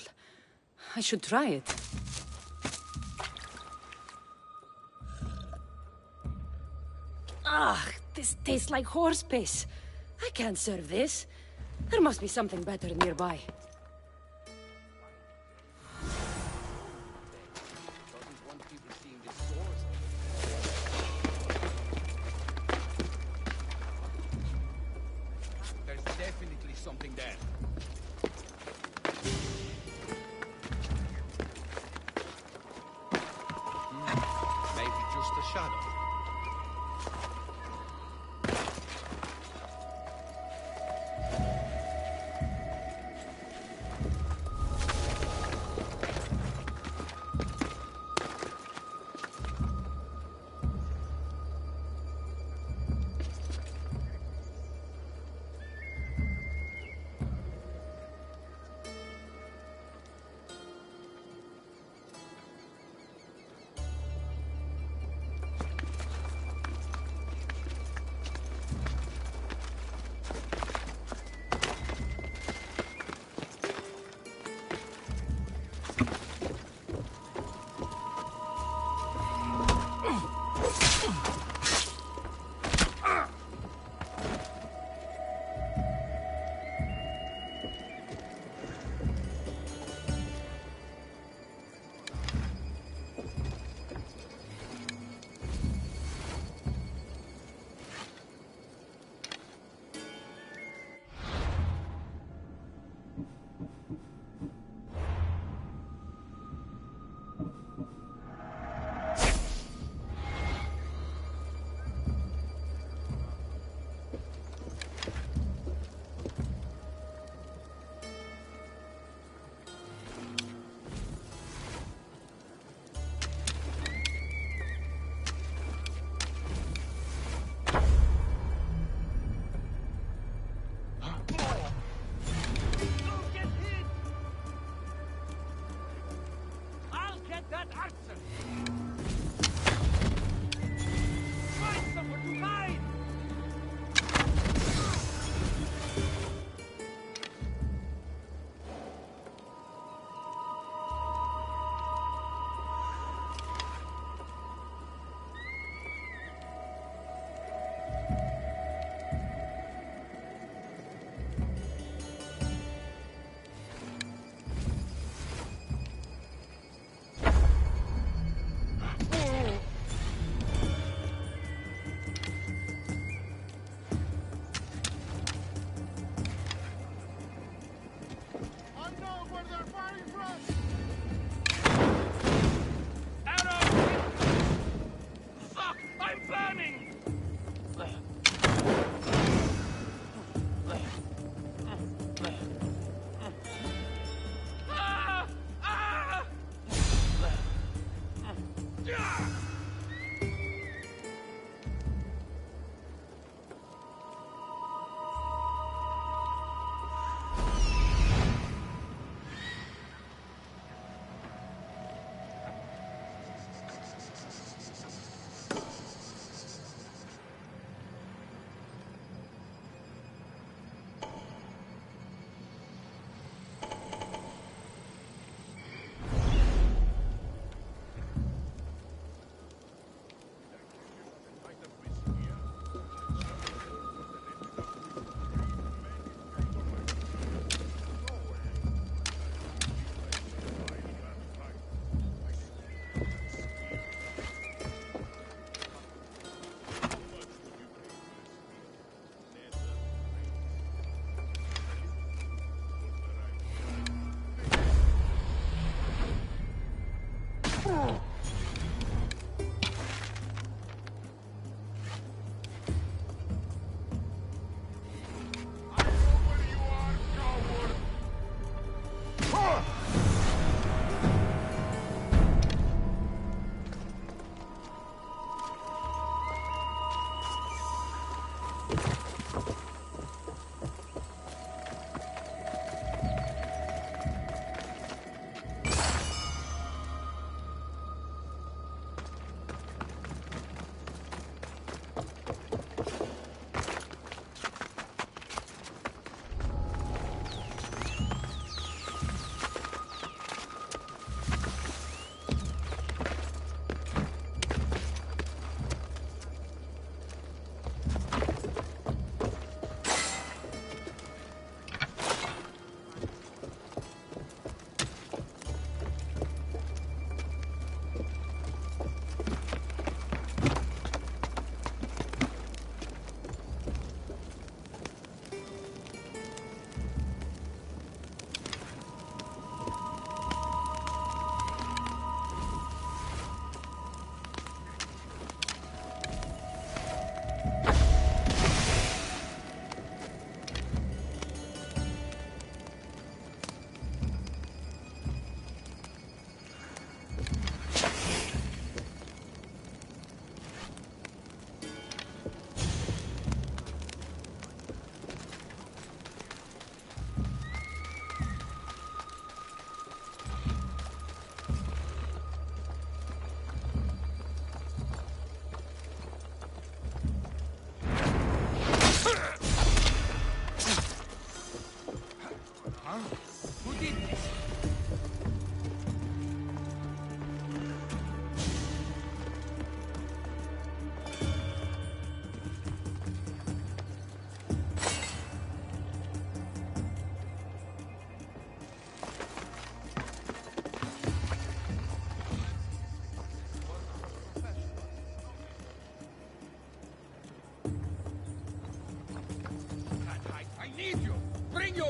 I should try it. Ah, this tastes like horse piss. I can't serve this. There must be something better nearby. There's definitely something there. Maybe just a shadow.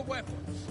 weapons.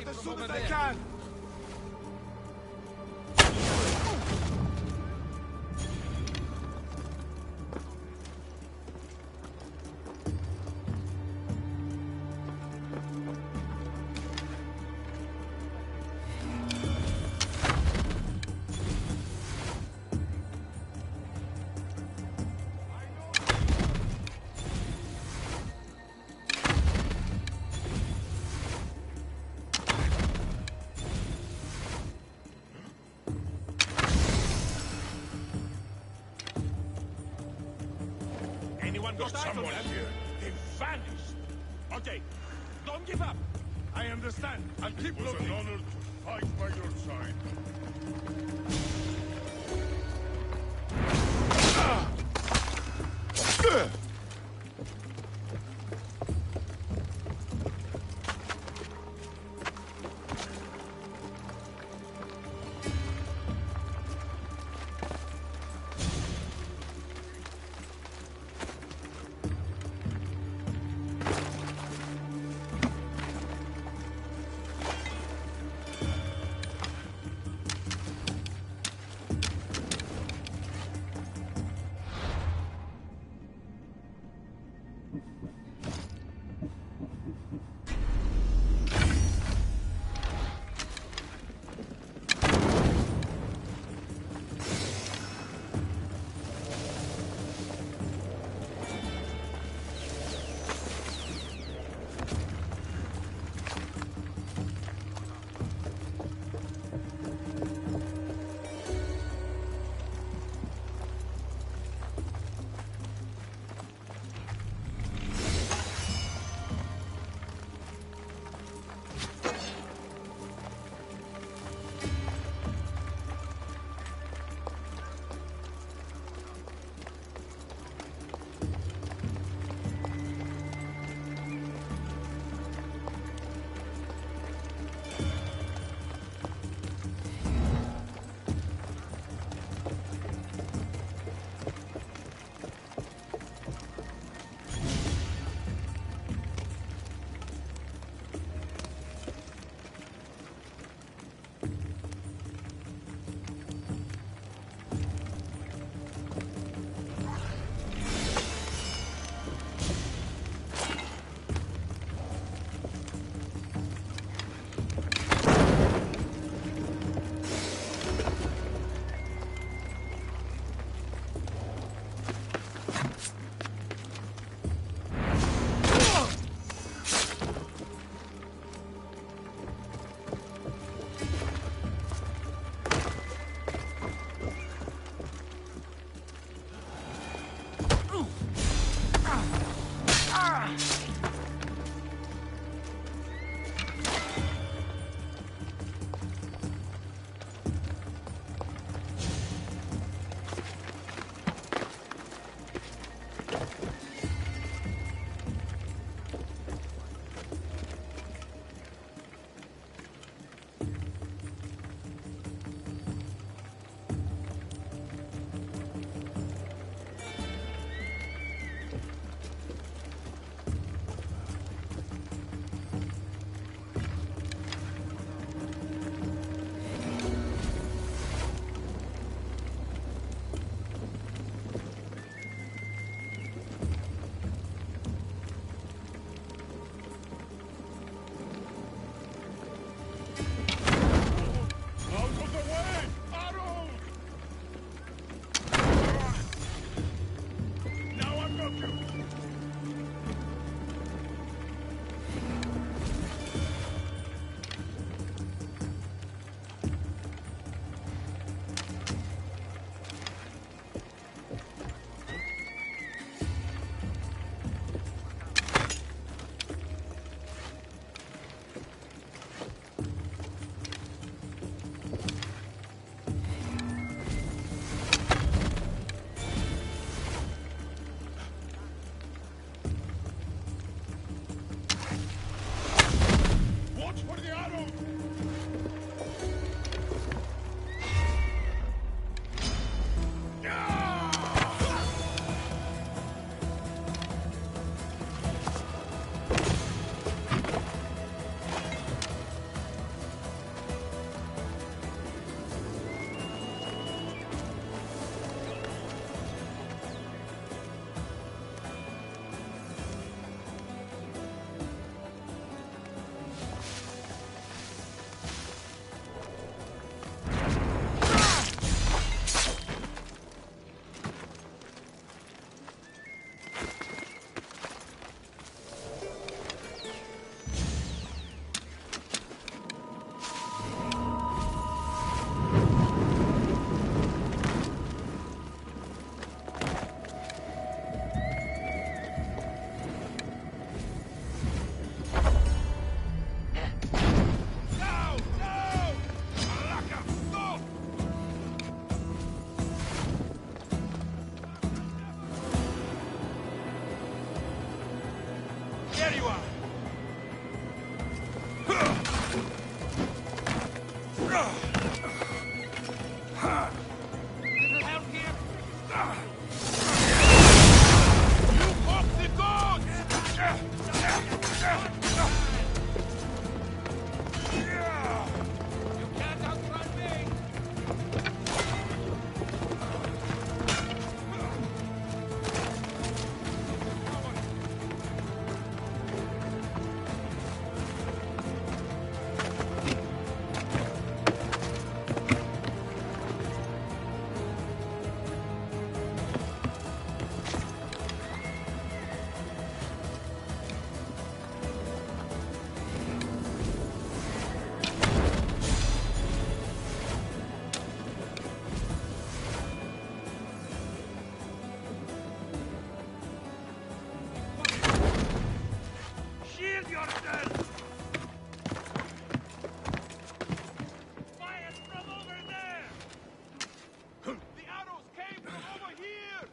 As soon as I can! There's someone here. They've vanished. Okay, don't give up. I understand. I'll keep looking. It was an honor to fight by your side. There you are! Little help here? You mock the gods! You can't outrun me! Shield yourself! Fire from over there! The arrows came from over here!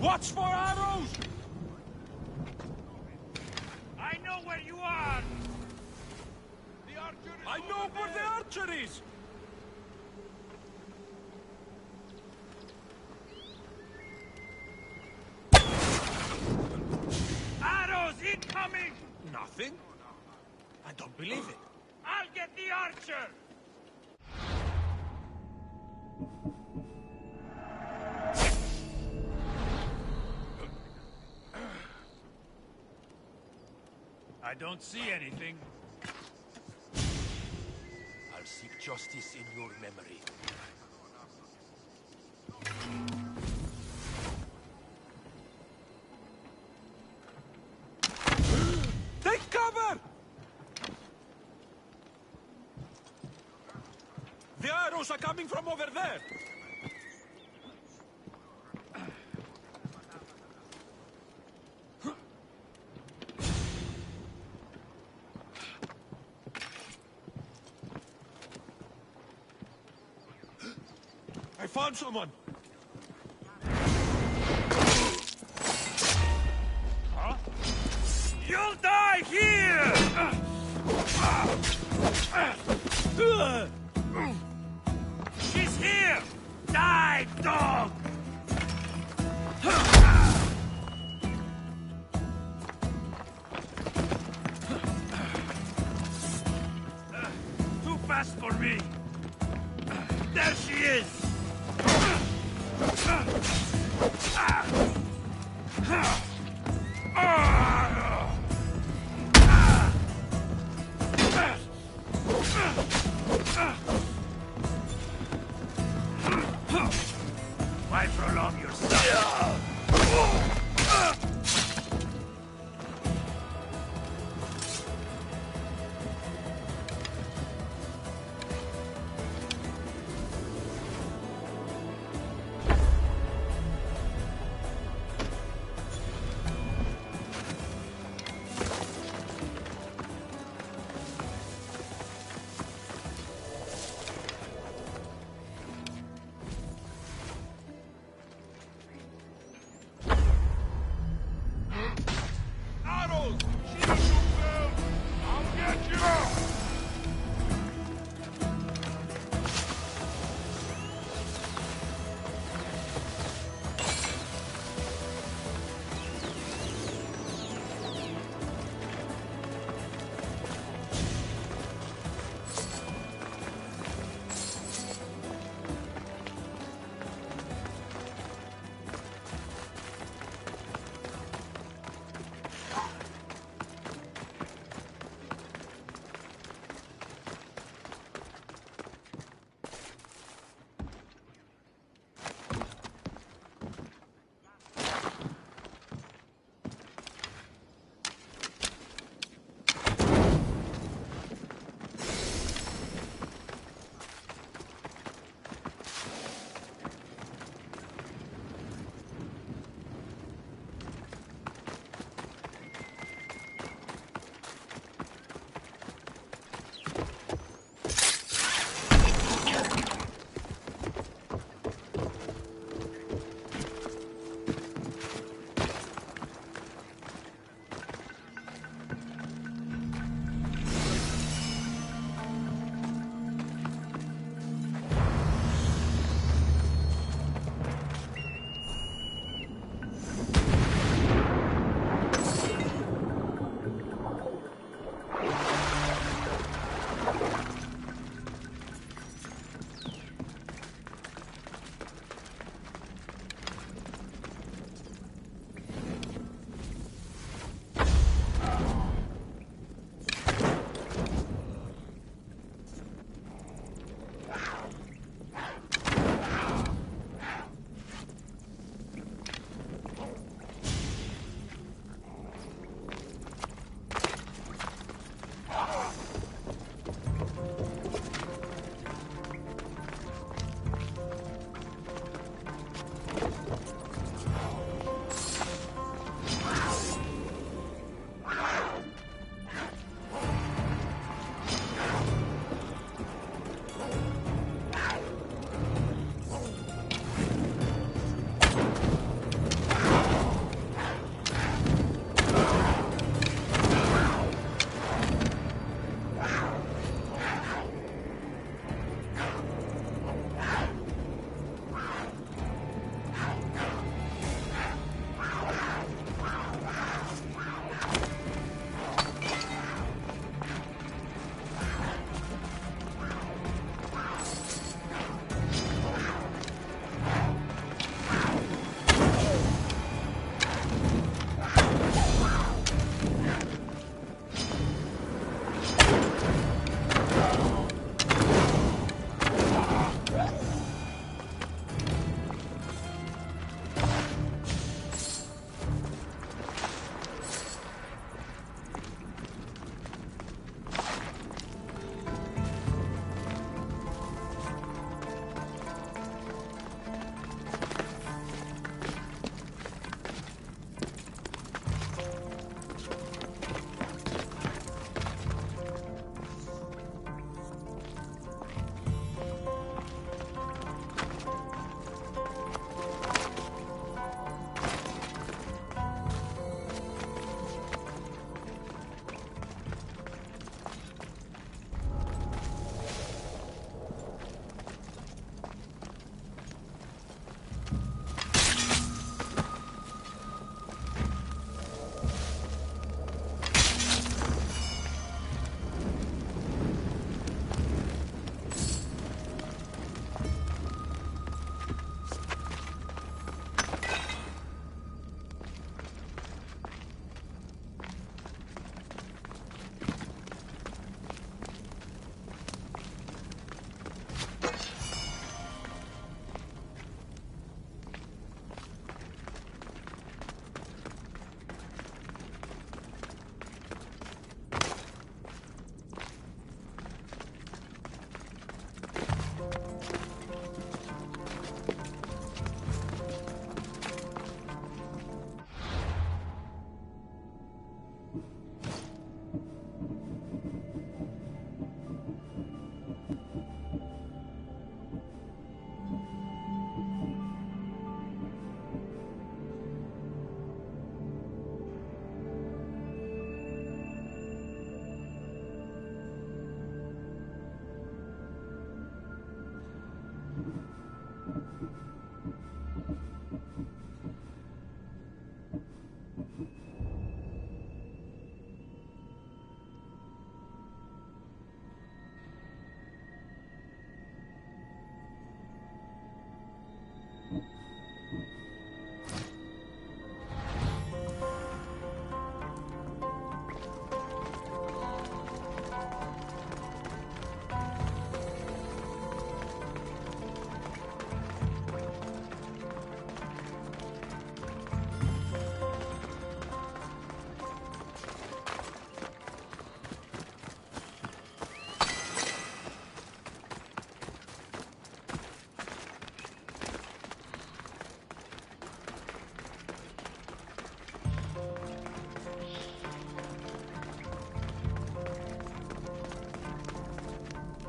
Watch for arrows! I know where you are! The archer is I know where the archer is! Arrows incoming! Nothing? I don't believe it. I'll get the archer! I don't see anything. I'll seek justice in your memory. Take cover! The arrows are coming from over there! I found someone! Huh? You'll die here! She's here! Die, dog! Too fast for me! There she is! Why prolong yourself?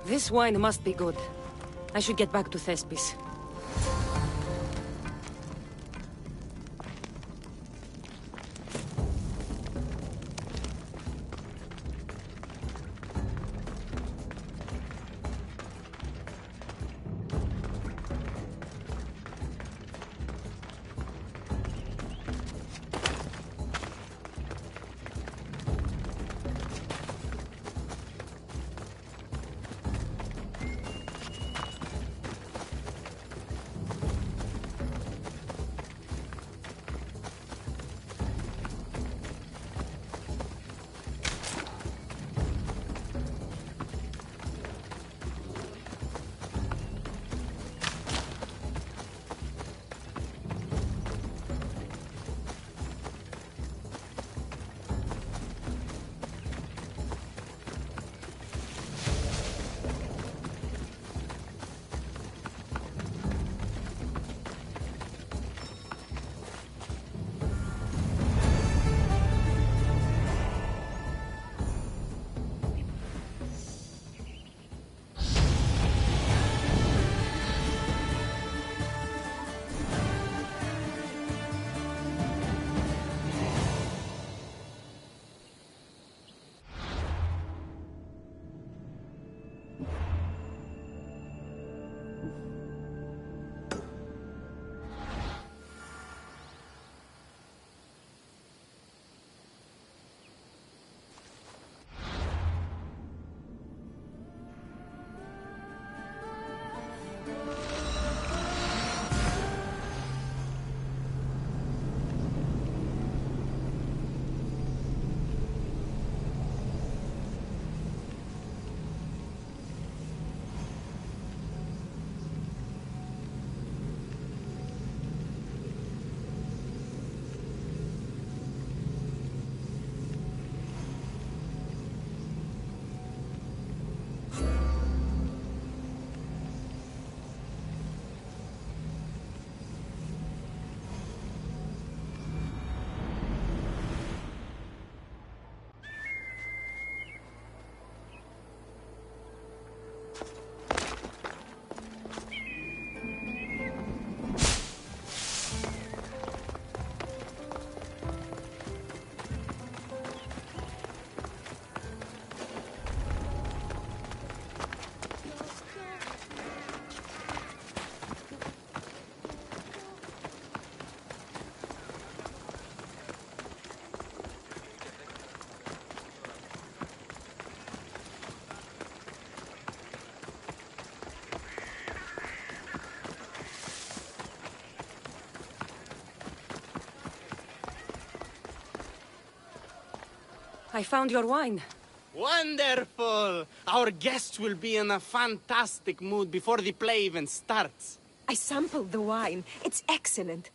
This wine must be good. I should get back to Thespis. I found your wine. Wonderful! Our guests will be in a fantastic mood before the play even starts. I sampled the wine. It's excellent.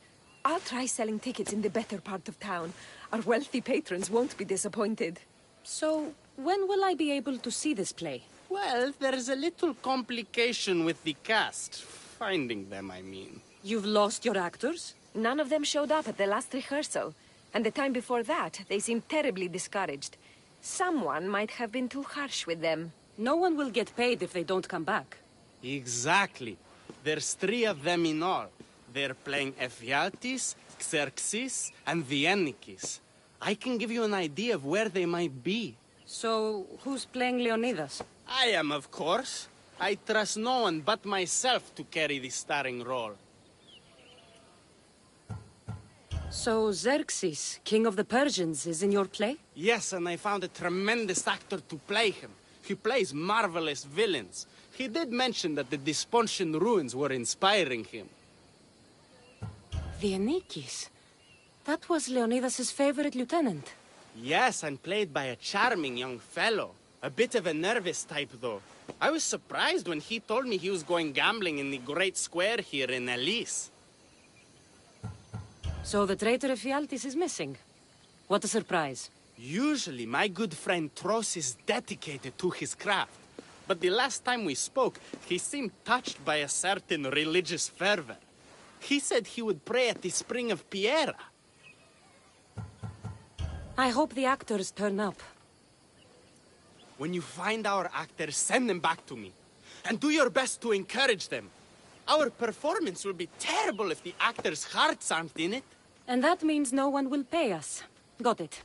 I'll try selling tickets in the better part of town. Our wealthy patrons won't be disappointed. So, when will I be able to see this play? Well, there's a little complication with the cast. Finding them, I mean. You've lost your actors? None of them showed up at the last rehearsal. And the time before that, they seemed terribly discouraged. Someone might have been too harsh with them. No one will get paid if they don't come back. Exactly. There's 3 of them in all. They're playing Ephialtes, Xerxes, and the Ennikis. I can give you an idea of where they might be. So, who's playing Leonidas? I am, of course. I trust no one but myself to carry the starring role. So Xerxes, king of the Persians, is in your play? Yes, and I found a tremendous actor to play him. He plays marvelous villains. He did mention that the Despontian ruins were inspiring him. The Anikis. That was Leonidas' favorite lieutenant. Yes, and played by a charming young fellow. A bit of a nervous type, though. I was surprised when he told me he was going gambling in the Great Square here in Elise. So the traitor Ephialtes is missing. What a surprise. Usually, my good friend Tros is dedicated to his craft. But the last time we spoke, he seemed touched by a certain religious fervor. He said he would pray at the spring of Piera. I hope the actors turn up. When you find our actors, send them back to me. And do your best to encourage them. Our performance will be terrible if the actors' hearts aren't in it. And that means no one will pay us. Got it.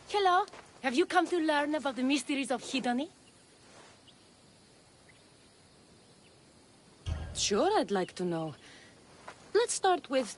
Hello. Have you come to learn about the mysteries of Hedony? Sure, I'd like to know. Let's start with...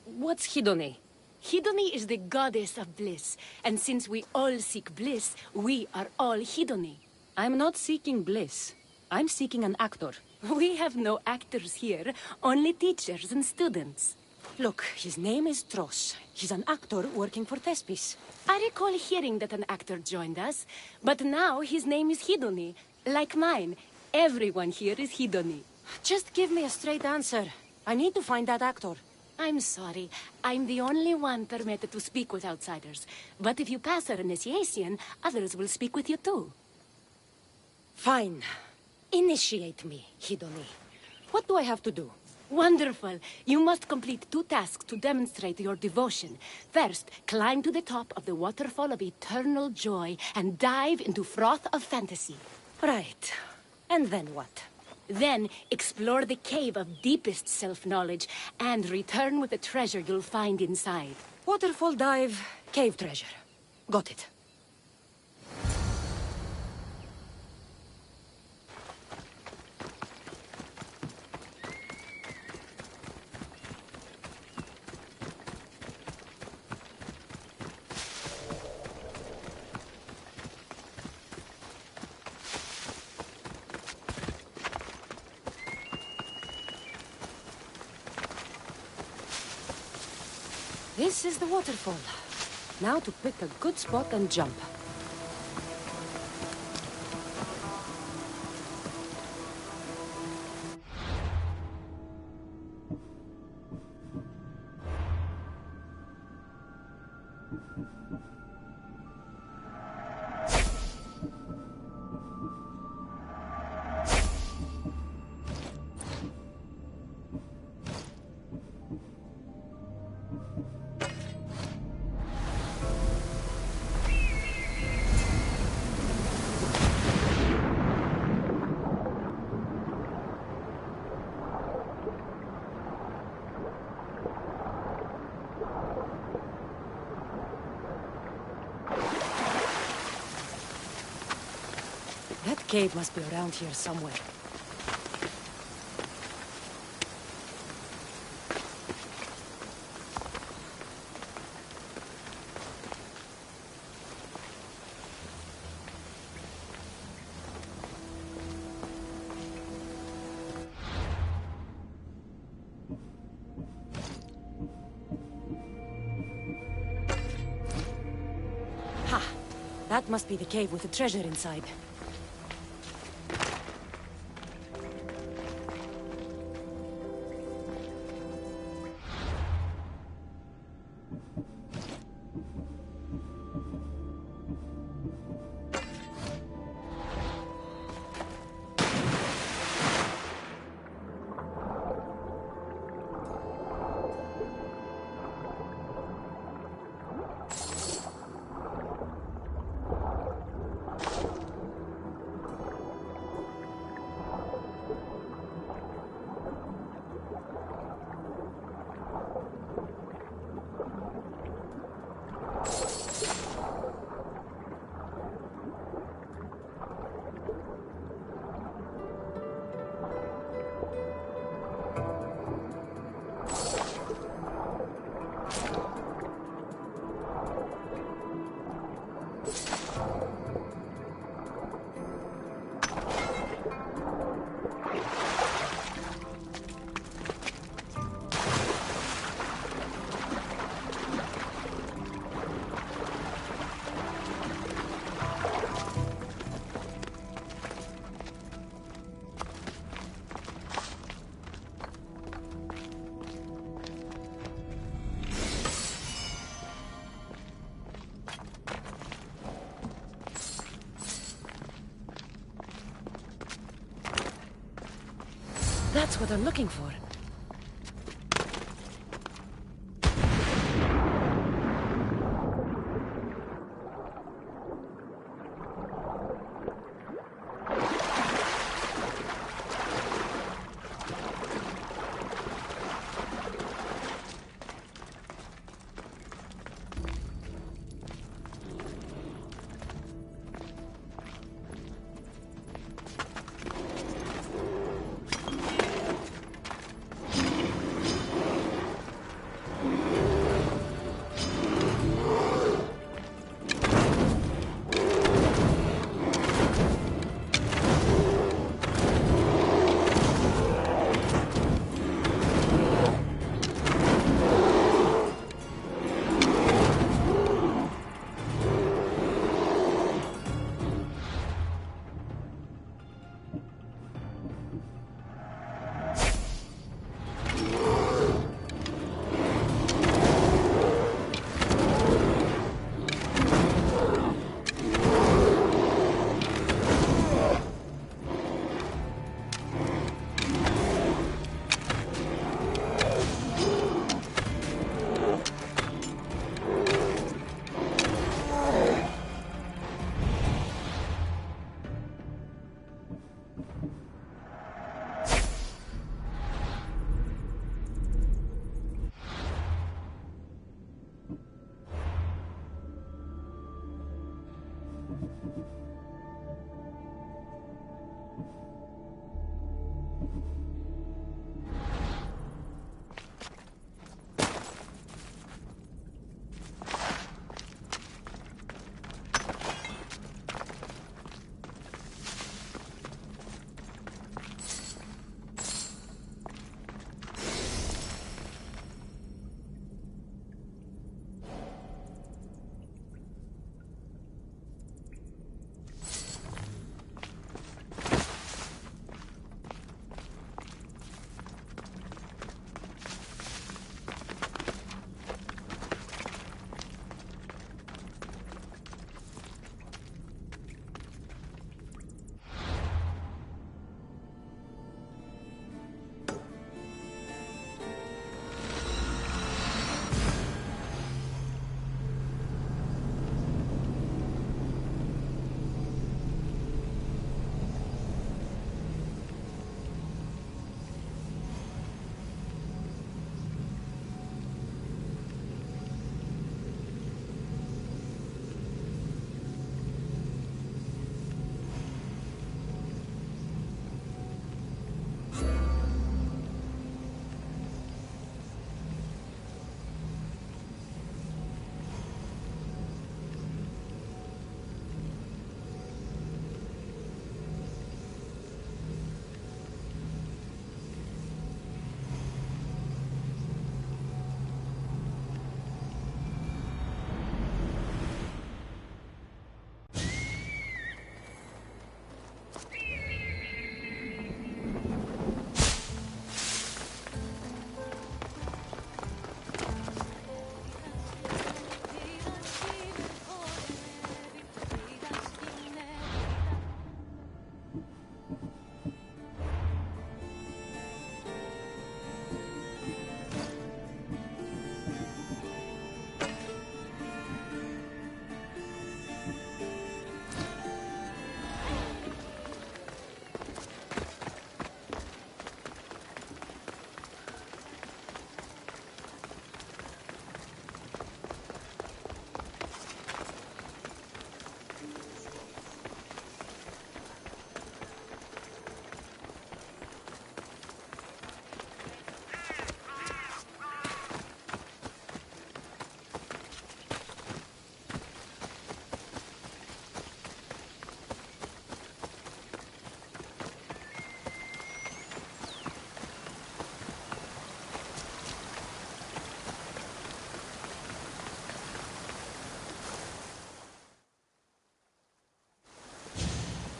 what's Hedony? Hedony is the goddess of bliss, and since we all seek bliss, we are all Hedony. I'm not seeking bliss. I'm seeking an actor. We have no actors here, only teachers and students. Look, his name is Tros. He's an actor working for Thespis. I recall hearing that an actor joined us, but now his name is Hedony. Like mine, everyone here is Hedony. Just give me a straight answer. I need to find that actor. I'm sorry. I'm the only one permitted to speak with outsiders. But if you pass our initiation, others will speak with you too. Fine. Initiate me, Hedony. What do I have to do? Wonderful. You must complete 2 tasks to demonstrate your devotion. First, climb to the top of the waterfall of eternal joy and dive into froth of fantasy. Right. And then what? Then, explore the cave of deepest self-knowledge and return with the treasure you'll find inside. Waterfall dive, cave treasure. Got it. This is the waterfall. Now to pick a good spot and jump. That cave must be around here somewhere. Ha! That must be the cave with the treasure inside. That's what I'm looking for.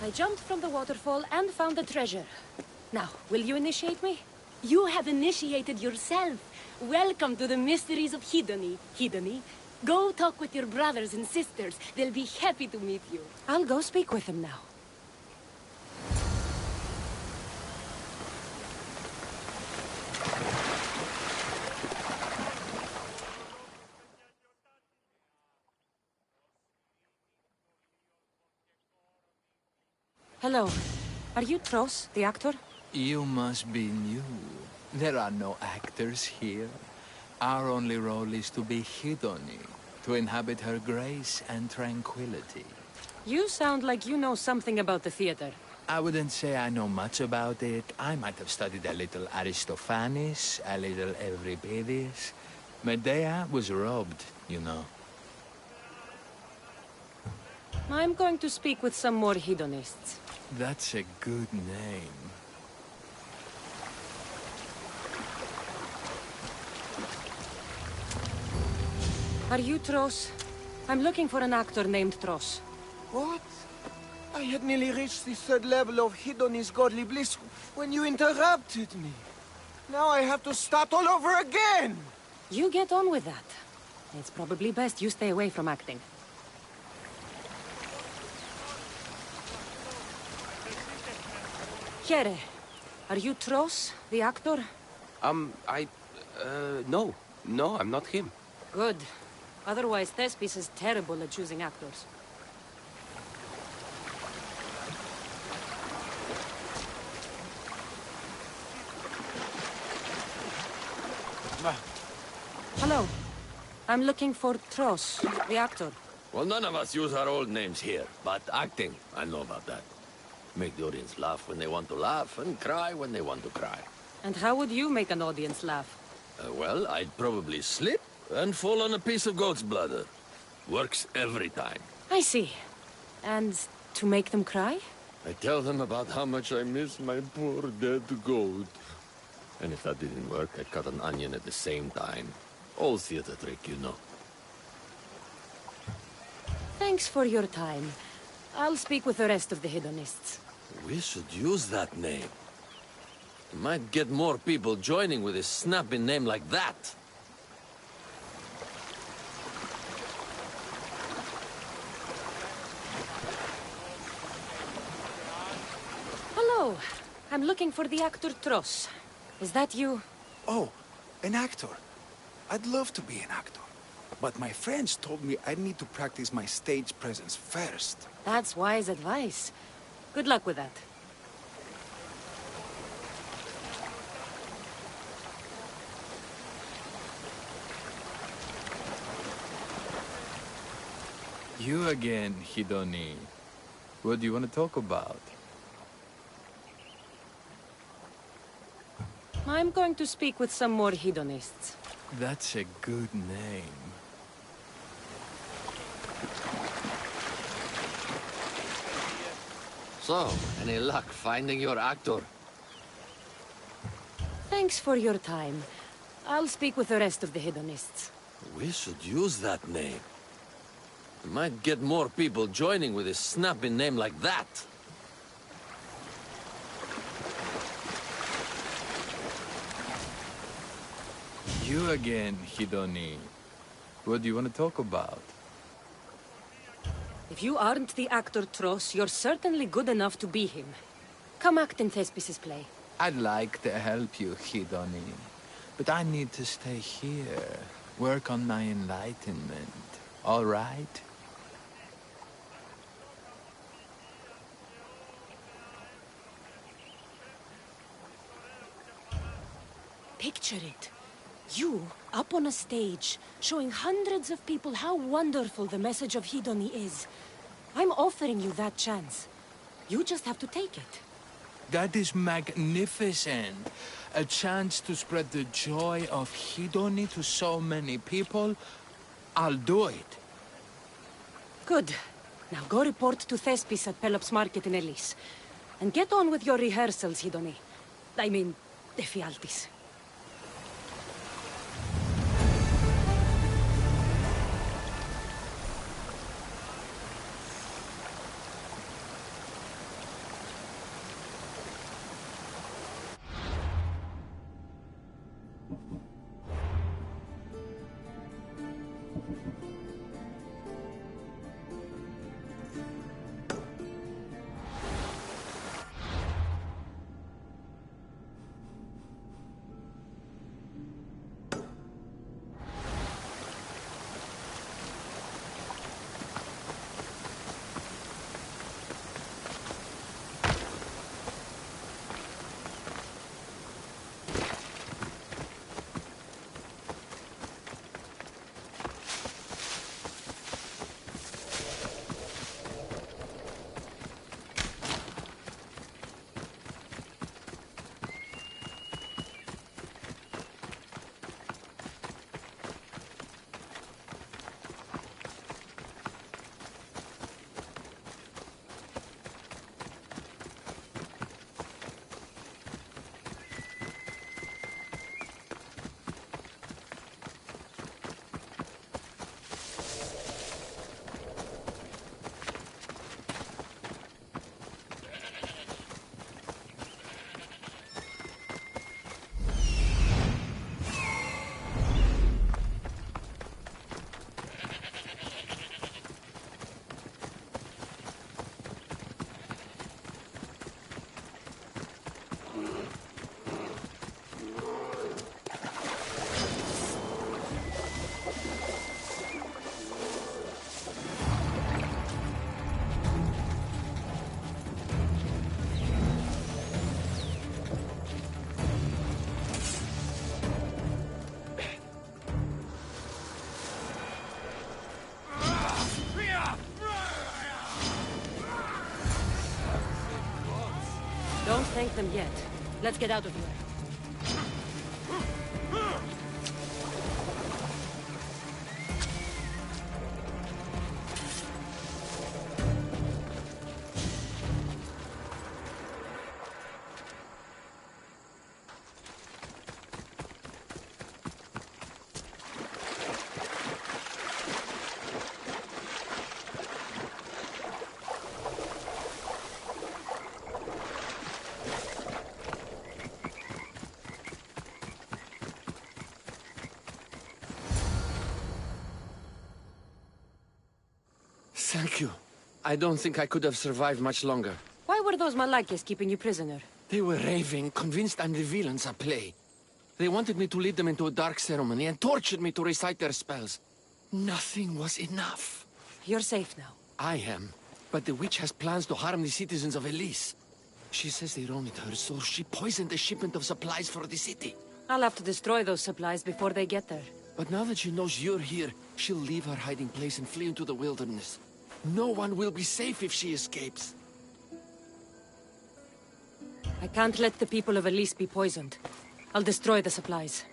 I jumped from the waterfall and found the treasure. Now, will you initiate me? You have initiated yourself. Welcome to the mysteries of Hedony. Hedony, go talk with your brothers and sisters. They'll be happy to meet you. I'll go speak with them now. Hello. Are you Tros, the actor? You must be new. There are no actors here. Our only role is to be Hedony, to inhabit her grace and tranquility. You sound like you know something about the theater. I wouldn't say I know much about it. I might have studied a little Aristophanes, a little Euripides. Medea was robbed, you know. I'm going to speak with some more hedonists. That's a good name. Are you Tros? I'm looking for an actor named Tros. What? I had nearly reached the third level of Hedony's godly bliss when you interrupted me. Now I have to start all over again! You get on with that. It's probably best you stay away from acting. Here, are you Tros, the actor? No. No, I'm not him. Good. Otherwise, Thespis is terrible at choosing actors. Hello. I'm looking for Tros, the actor. Well, none of us use our old names here, but acting, I know about that. Make the audience laugh when they want to laugh, and cry when they want to cry. And how would you make an audience laugh? Well, I'd probably slip and fall on a piece of goat's bladder. Works every time. I see. And to make them cry? I tell them about how much I miss my poor dead goat. And if that didn't work, I'd cut an onion at the same time. Old theater trick, you know. Thanks for your time. I'll speak with the rest of the hedonists. We should use that name. It might get more people joining with a snappy name like that. Hello. I'm looking for the actor Tross. Is that you? Oh, an actor. I'd love to be an actor. But my friends told me I need to practice my stage presence first. That's wise advice. Good luck with that. You again, Hidoni. What do you want to talk about? I'm going to speak with some more hedonists. That's a good name. So, any luck finding your actor? Thanks for your time. I'll speak with the rest of the hedonists. We should use that name. It might get more people joining with a snappy name like that. You again, Hidoni. What do you want to talk about? If you aren't the actor Tross, you're certainly good enough to be him. Come act in Thespis' play. I'd like to help you, Hidoni. But I need to stay here. Work on my enlightenment. All right? Picture it. You, up on a stage, showing hundreds of people how wonderful the message of Hidoni is. I'm offering you that chance. You just have to take it. That is magnificent. A chance to spread the joy of Hidoni to so many people. I'll do it. Good. Now go report to Thespis at Pelops Market in Elis. And get on with your rehearsals, Hidoni. I mean, Ephialtes. thank them yet. Let's get out of here. Thank you. I don't think I could have survived much longer. Why were those Malakis keeping you prisoner? They were raving, convinced I'm the villains at play. They wanted me to lead them into a dark ceremony and tortured me to recite their spells. Nothing was enough. You're safe now. I am, but the witch has plans to harm the citizens of Elise. She says they wronged her, so she poisoned the shipment of supplies for the city. I'll have to destroy those supplies before they get there. But now that she knows you're here, she'll leave her hiding place and flee into the wilderness. No one will be safe if she escapes. I can't let the people of Elise be poisoned. I'll destroy the supplies.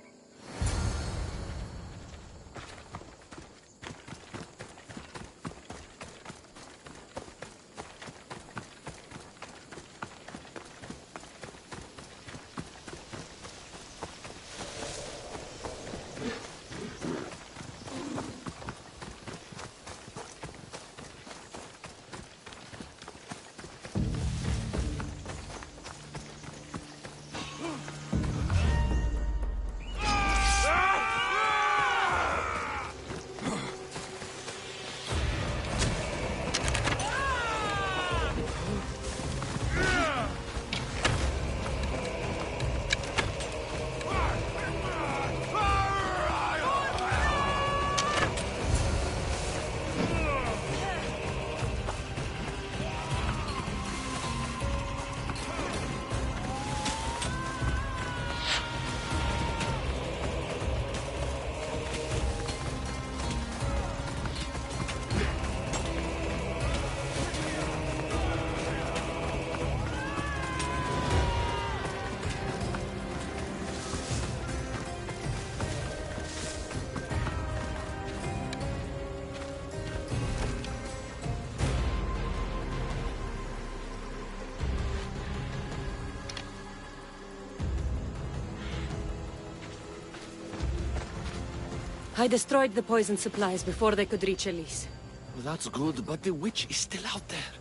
I destroyed the poison supplies before they could reach Elise. Well, that's good, but the witch is still out there.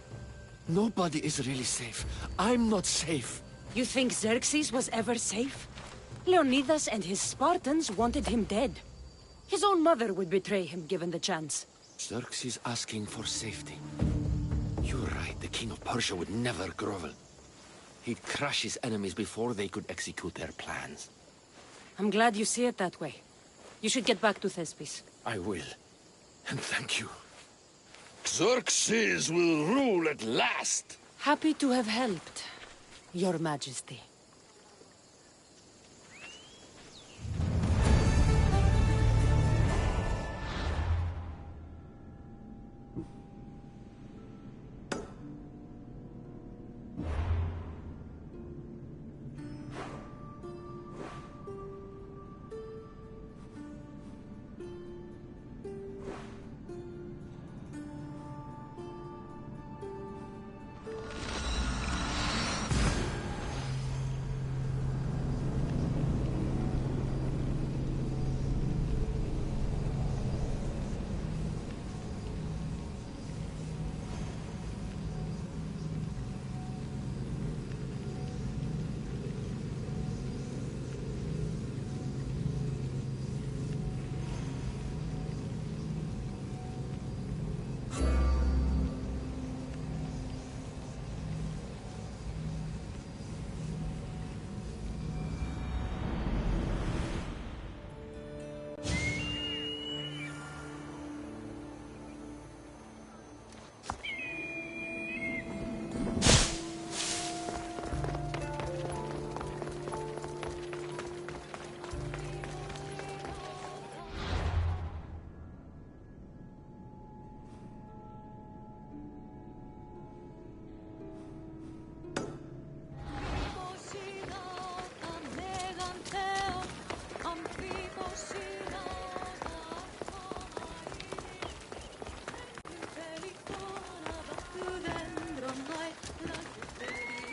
Nobody is really safe. I'm not safe. You think Xerxes was ever safe? Leonidas and his Spartans wanted him dead. His own mother would betray him given the chance. Xerxes asking for safety. You're right, the king of Persia would never grovel. He'd crush his enemies before they could execute their plans. I'm glad you see it that way. You should get back to Thespis. I will. And thank you. Xerxes will rule at last! Happy to have helped, Your Majesty.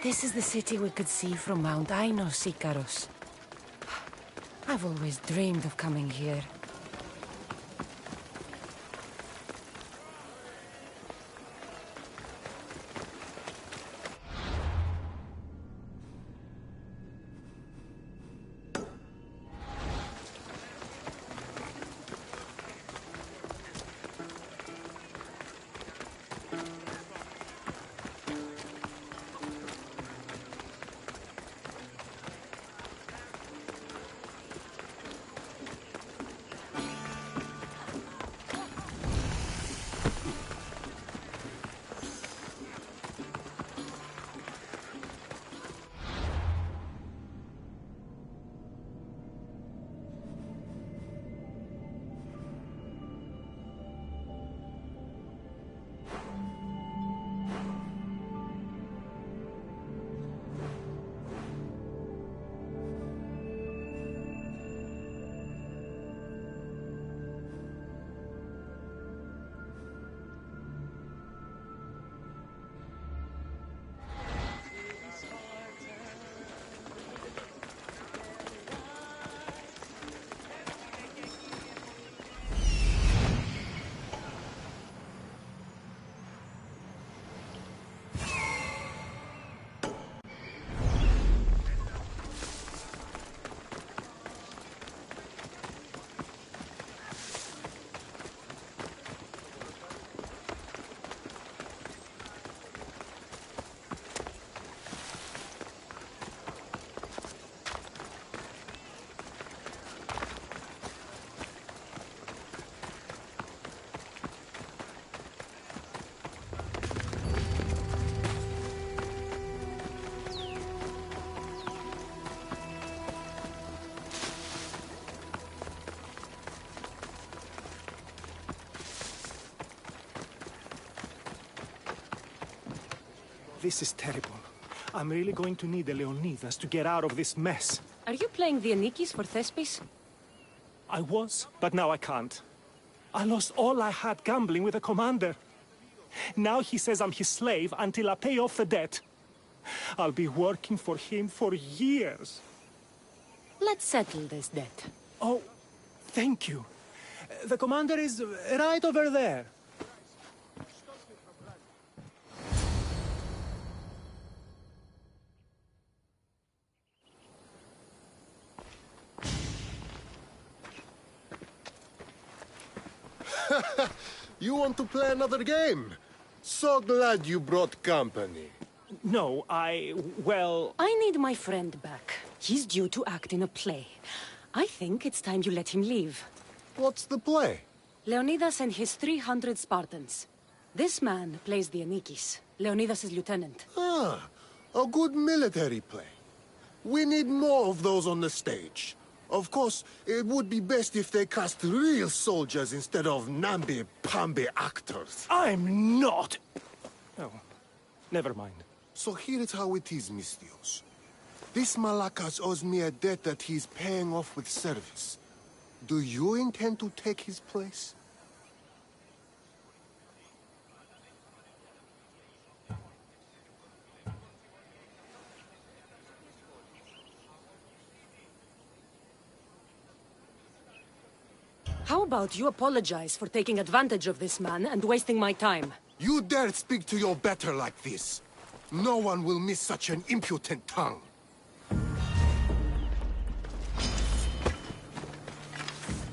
This is the city we could see from Mount Ainos, Icaros. I've always dreamed of coming here. This is terrible. I'm really going to need the Leonidas to get out of this mess. Are you playing the Anikis for Thespis? I was, but now I can't. I lost all I had gambling with the commander. Now he says I'm his slave until I pay off the debt. I'll be working for him for years. Let's settle this debt. Oh, thank you. The commander is right over there. You want to play another game? So glad you brought company. No, well... I need my friend back. He's due to act in a play. I think it's time you let him leave. What's the play? Leonidas and his 300 Spartans. This man plays the Anikis, Leonidas' lieutenant. Ah, a good military play. We need more of those on the stage. Of course, it would be best if they cast real soldiers instead of namby-pamby actors. I'm not! Oh, never mind. So here is how it is, Mistios. This Malakas owes me a debt that he's paying off with service. Do you intend to take his place? How about you apologize for taking advantage of this man and wasting my time? You dare speak to your better like this? No one will miss such an impudent tongue.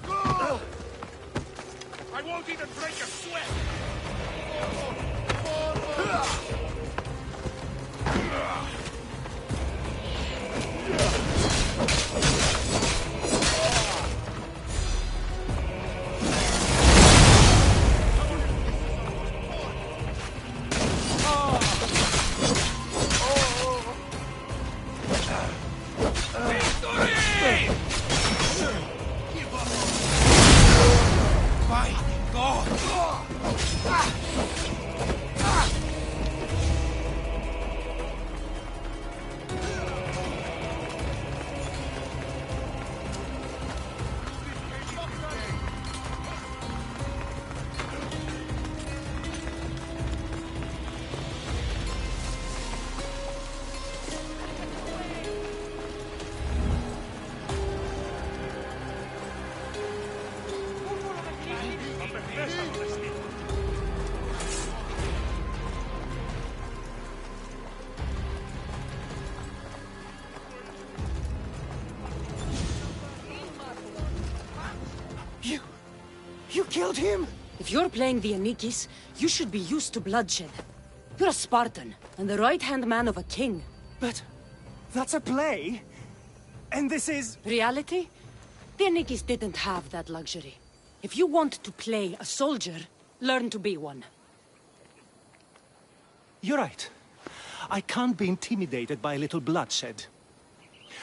Go! I won't even break a sweat! killed him? If you're playing the Anikis, you should be used to bloodshed. You're a Spartan, and the right-hand man of a king. But that's a play. And this is... Reality? The Anikis didn't have that luxury. If you want to play a soldier, learn to be one. You're right. I can't be intimidated by a little bloodshed.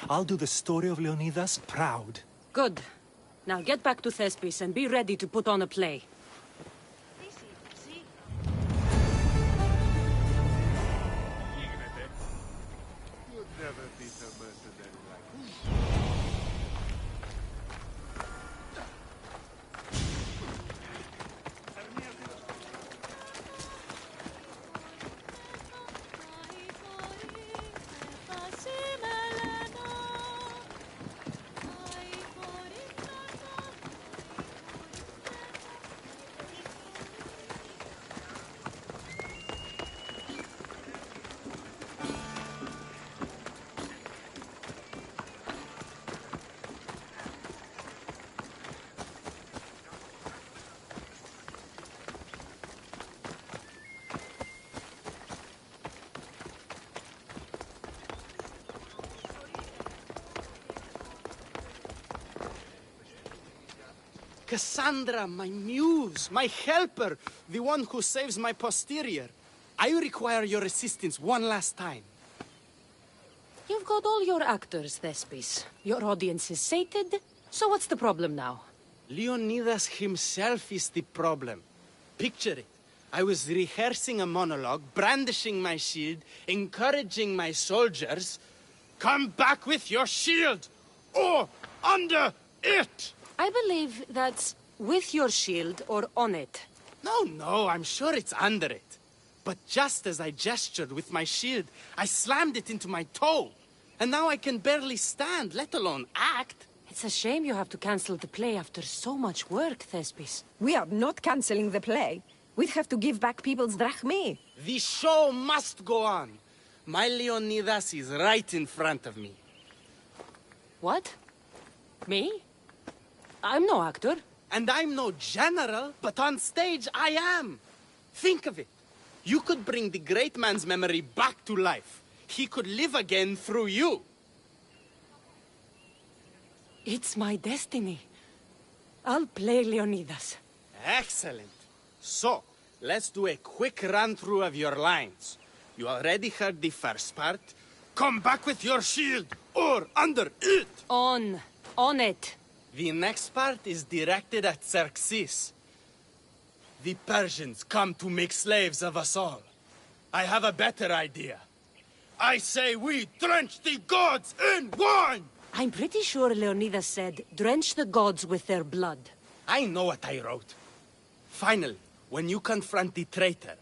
I'll do the story of Leonidas proud. Good. Now get back to Thespis and be ready to put on a play. Cassandra, my muse, my helper, the one who saves my posterior. I require your assistance one last time. You've got all your actors, Thespis. Your audience is sated, so what's the problem now? Leonidas himself is the problem. Picture it. I was rehearsing a monologue, brandishing my shield, encouraging my soldiers. Come back with your shield, or under it! I believe that's with your shield or on it. No, I'm sure it's under it. But just as I gestured with my shield, I slammed it into my toe. And now I can barely stand, let alone act. It's a shame you have to cancel the play after so much work, Thespis. We are not cancelling the play. We'd have to give back people's drachmae. The show must go on. My Leonidas is right in front of me. What? Me? I'm no actor. And I'm no general, but on stage I am. Think of it. You could bring the great man's memory back to life. He could live again through you. It's my destiny. I'll play Leonidas. Excellent. So, let's do a quick run-through of your lines. You already heard the first part. Come back with your shield, or under it. On it. The next part is directed at Xerxes. The Persians come to make slaves of us all. I have a better idea. I say we drench the gods in wine! I'm pretty sure Leonidas said, drench the gods with their blood. I know what I wrote. Finally, when you confront the traitor,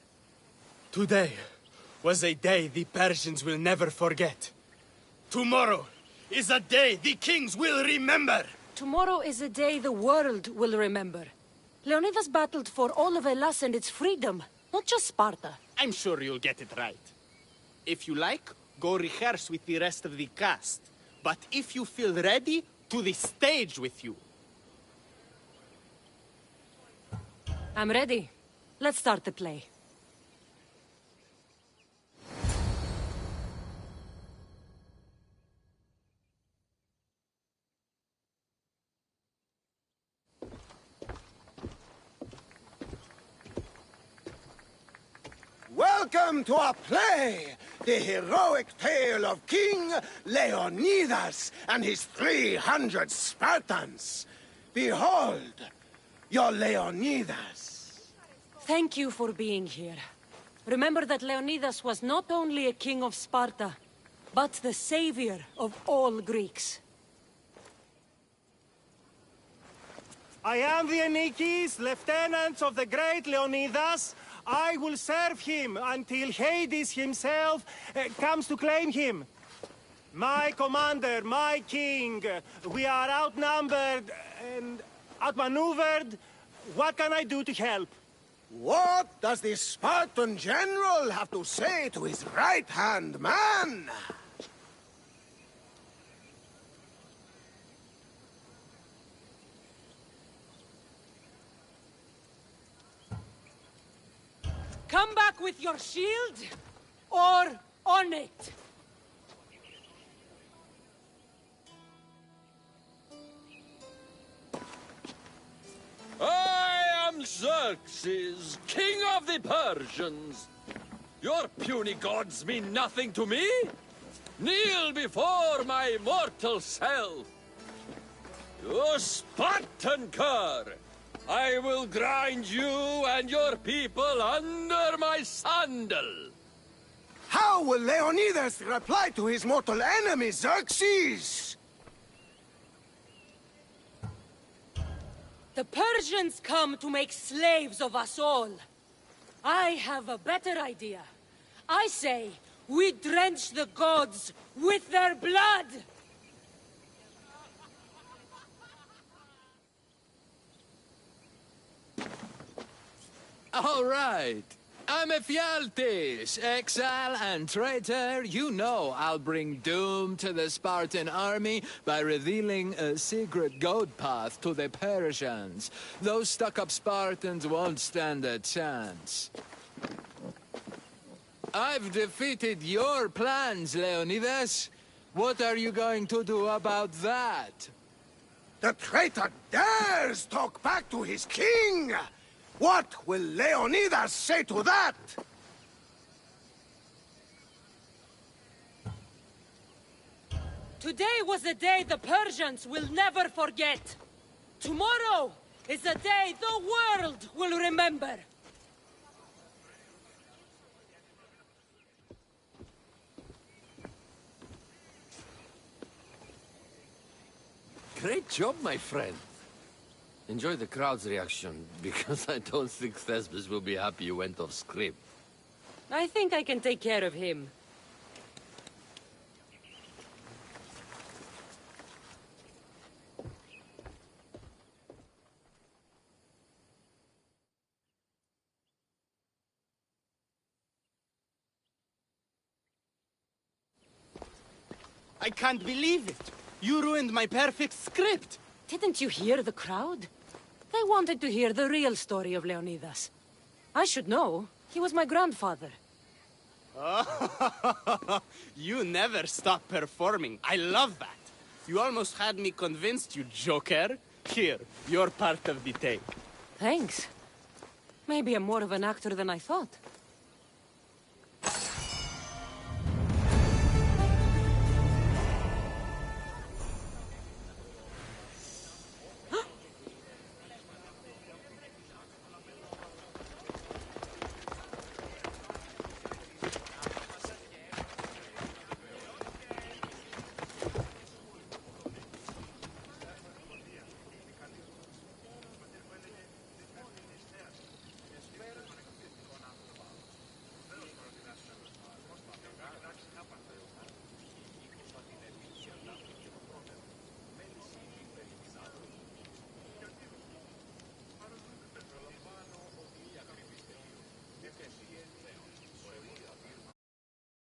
today was a day the Persians will never forget. Tomorrow is a day the kings will remember. Tomorrow is a day the world will remember. Leonidas battled for all of Hellas and its freedom, not just Sparta. I'm sure you'll get it right. If you like, go rehearse with the rest of the cast. But if you feel ready, to the stage with you. I'm ready. Let's start the play. Welcome to our play, the heroic tale of King Leonidas and his 300 Spartans. Behold, your Leonidas. Thank you for being here. Remember that Leonidas was not only a king of Sparta, but the savior of all Greeks. I am the Anikis, lieutenants of the great Leonidas. I will serve him until Hades himself comes to claim him. My commander, my king, we are outnumbered and outmaneuvered. What can I do to help? What does the Spartan general have to say to his right-hand man? back with your shield, or on it. I am Xerxes, king of the Persians. Your puny gods mean nothing to me. Kneel before my mortal self. You Spartan cur! I will grind you and your people under my sandal. How will Leonidas reply to his mortal enemy, Xerxes? The Persians come to make slaves of us all. I have a better idea. I say, we drench the gods with their blood! All right. I'm Ephialtes, exile and traitor. You know I'll bring doom to the Spartan army by revealing a secret goat path to the Persians. Those stuck-up Spartans won't stand a chance. I've defeated your plans, Leonidas. What are you going to do about that? The traitor dares talk back to his king! What will Leonidas say to that? Today was a day the Persians will never forget. Tomorrow is a day the world will remember. Great job, my friend. Enjoy the crowd's reaction, because I don't think Thesbis will be happy you went off script. I think I can take care of him. I can't believe it. You ruined my perfect script. Didn't you hear the crowd? They wanted to hear the real story of Leonidas. I should know. He was my grandfather. You never stop performing. I love that. You almost had me convinced, you joker. Here, you're part of the tape. Thanks. Maybe I'm more of an actor than I thought.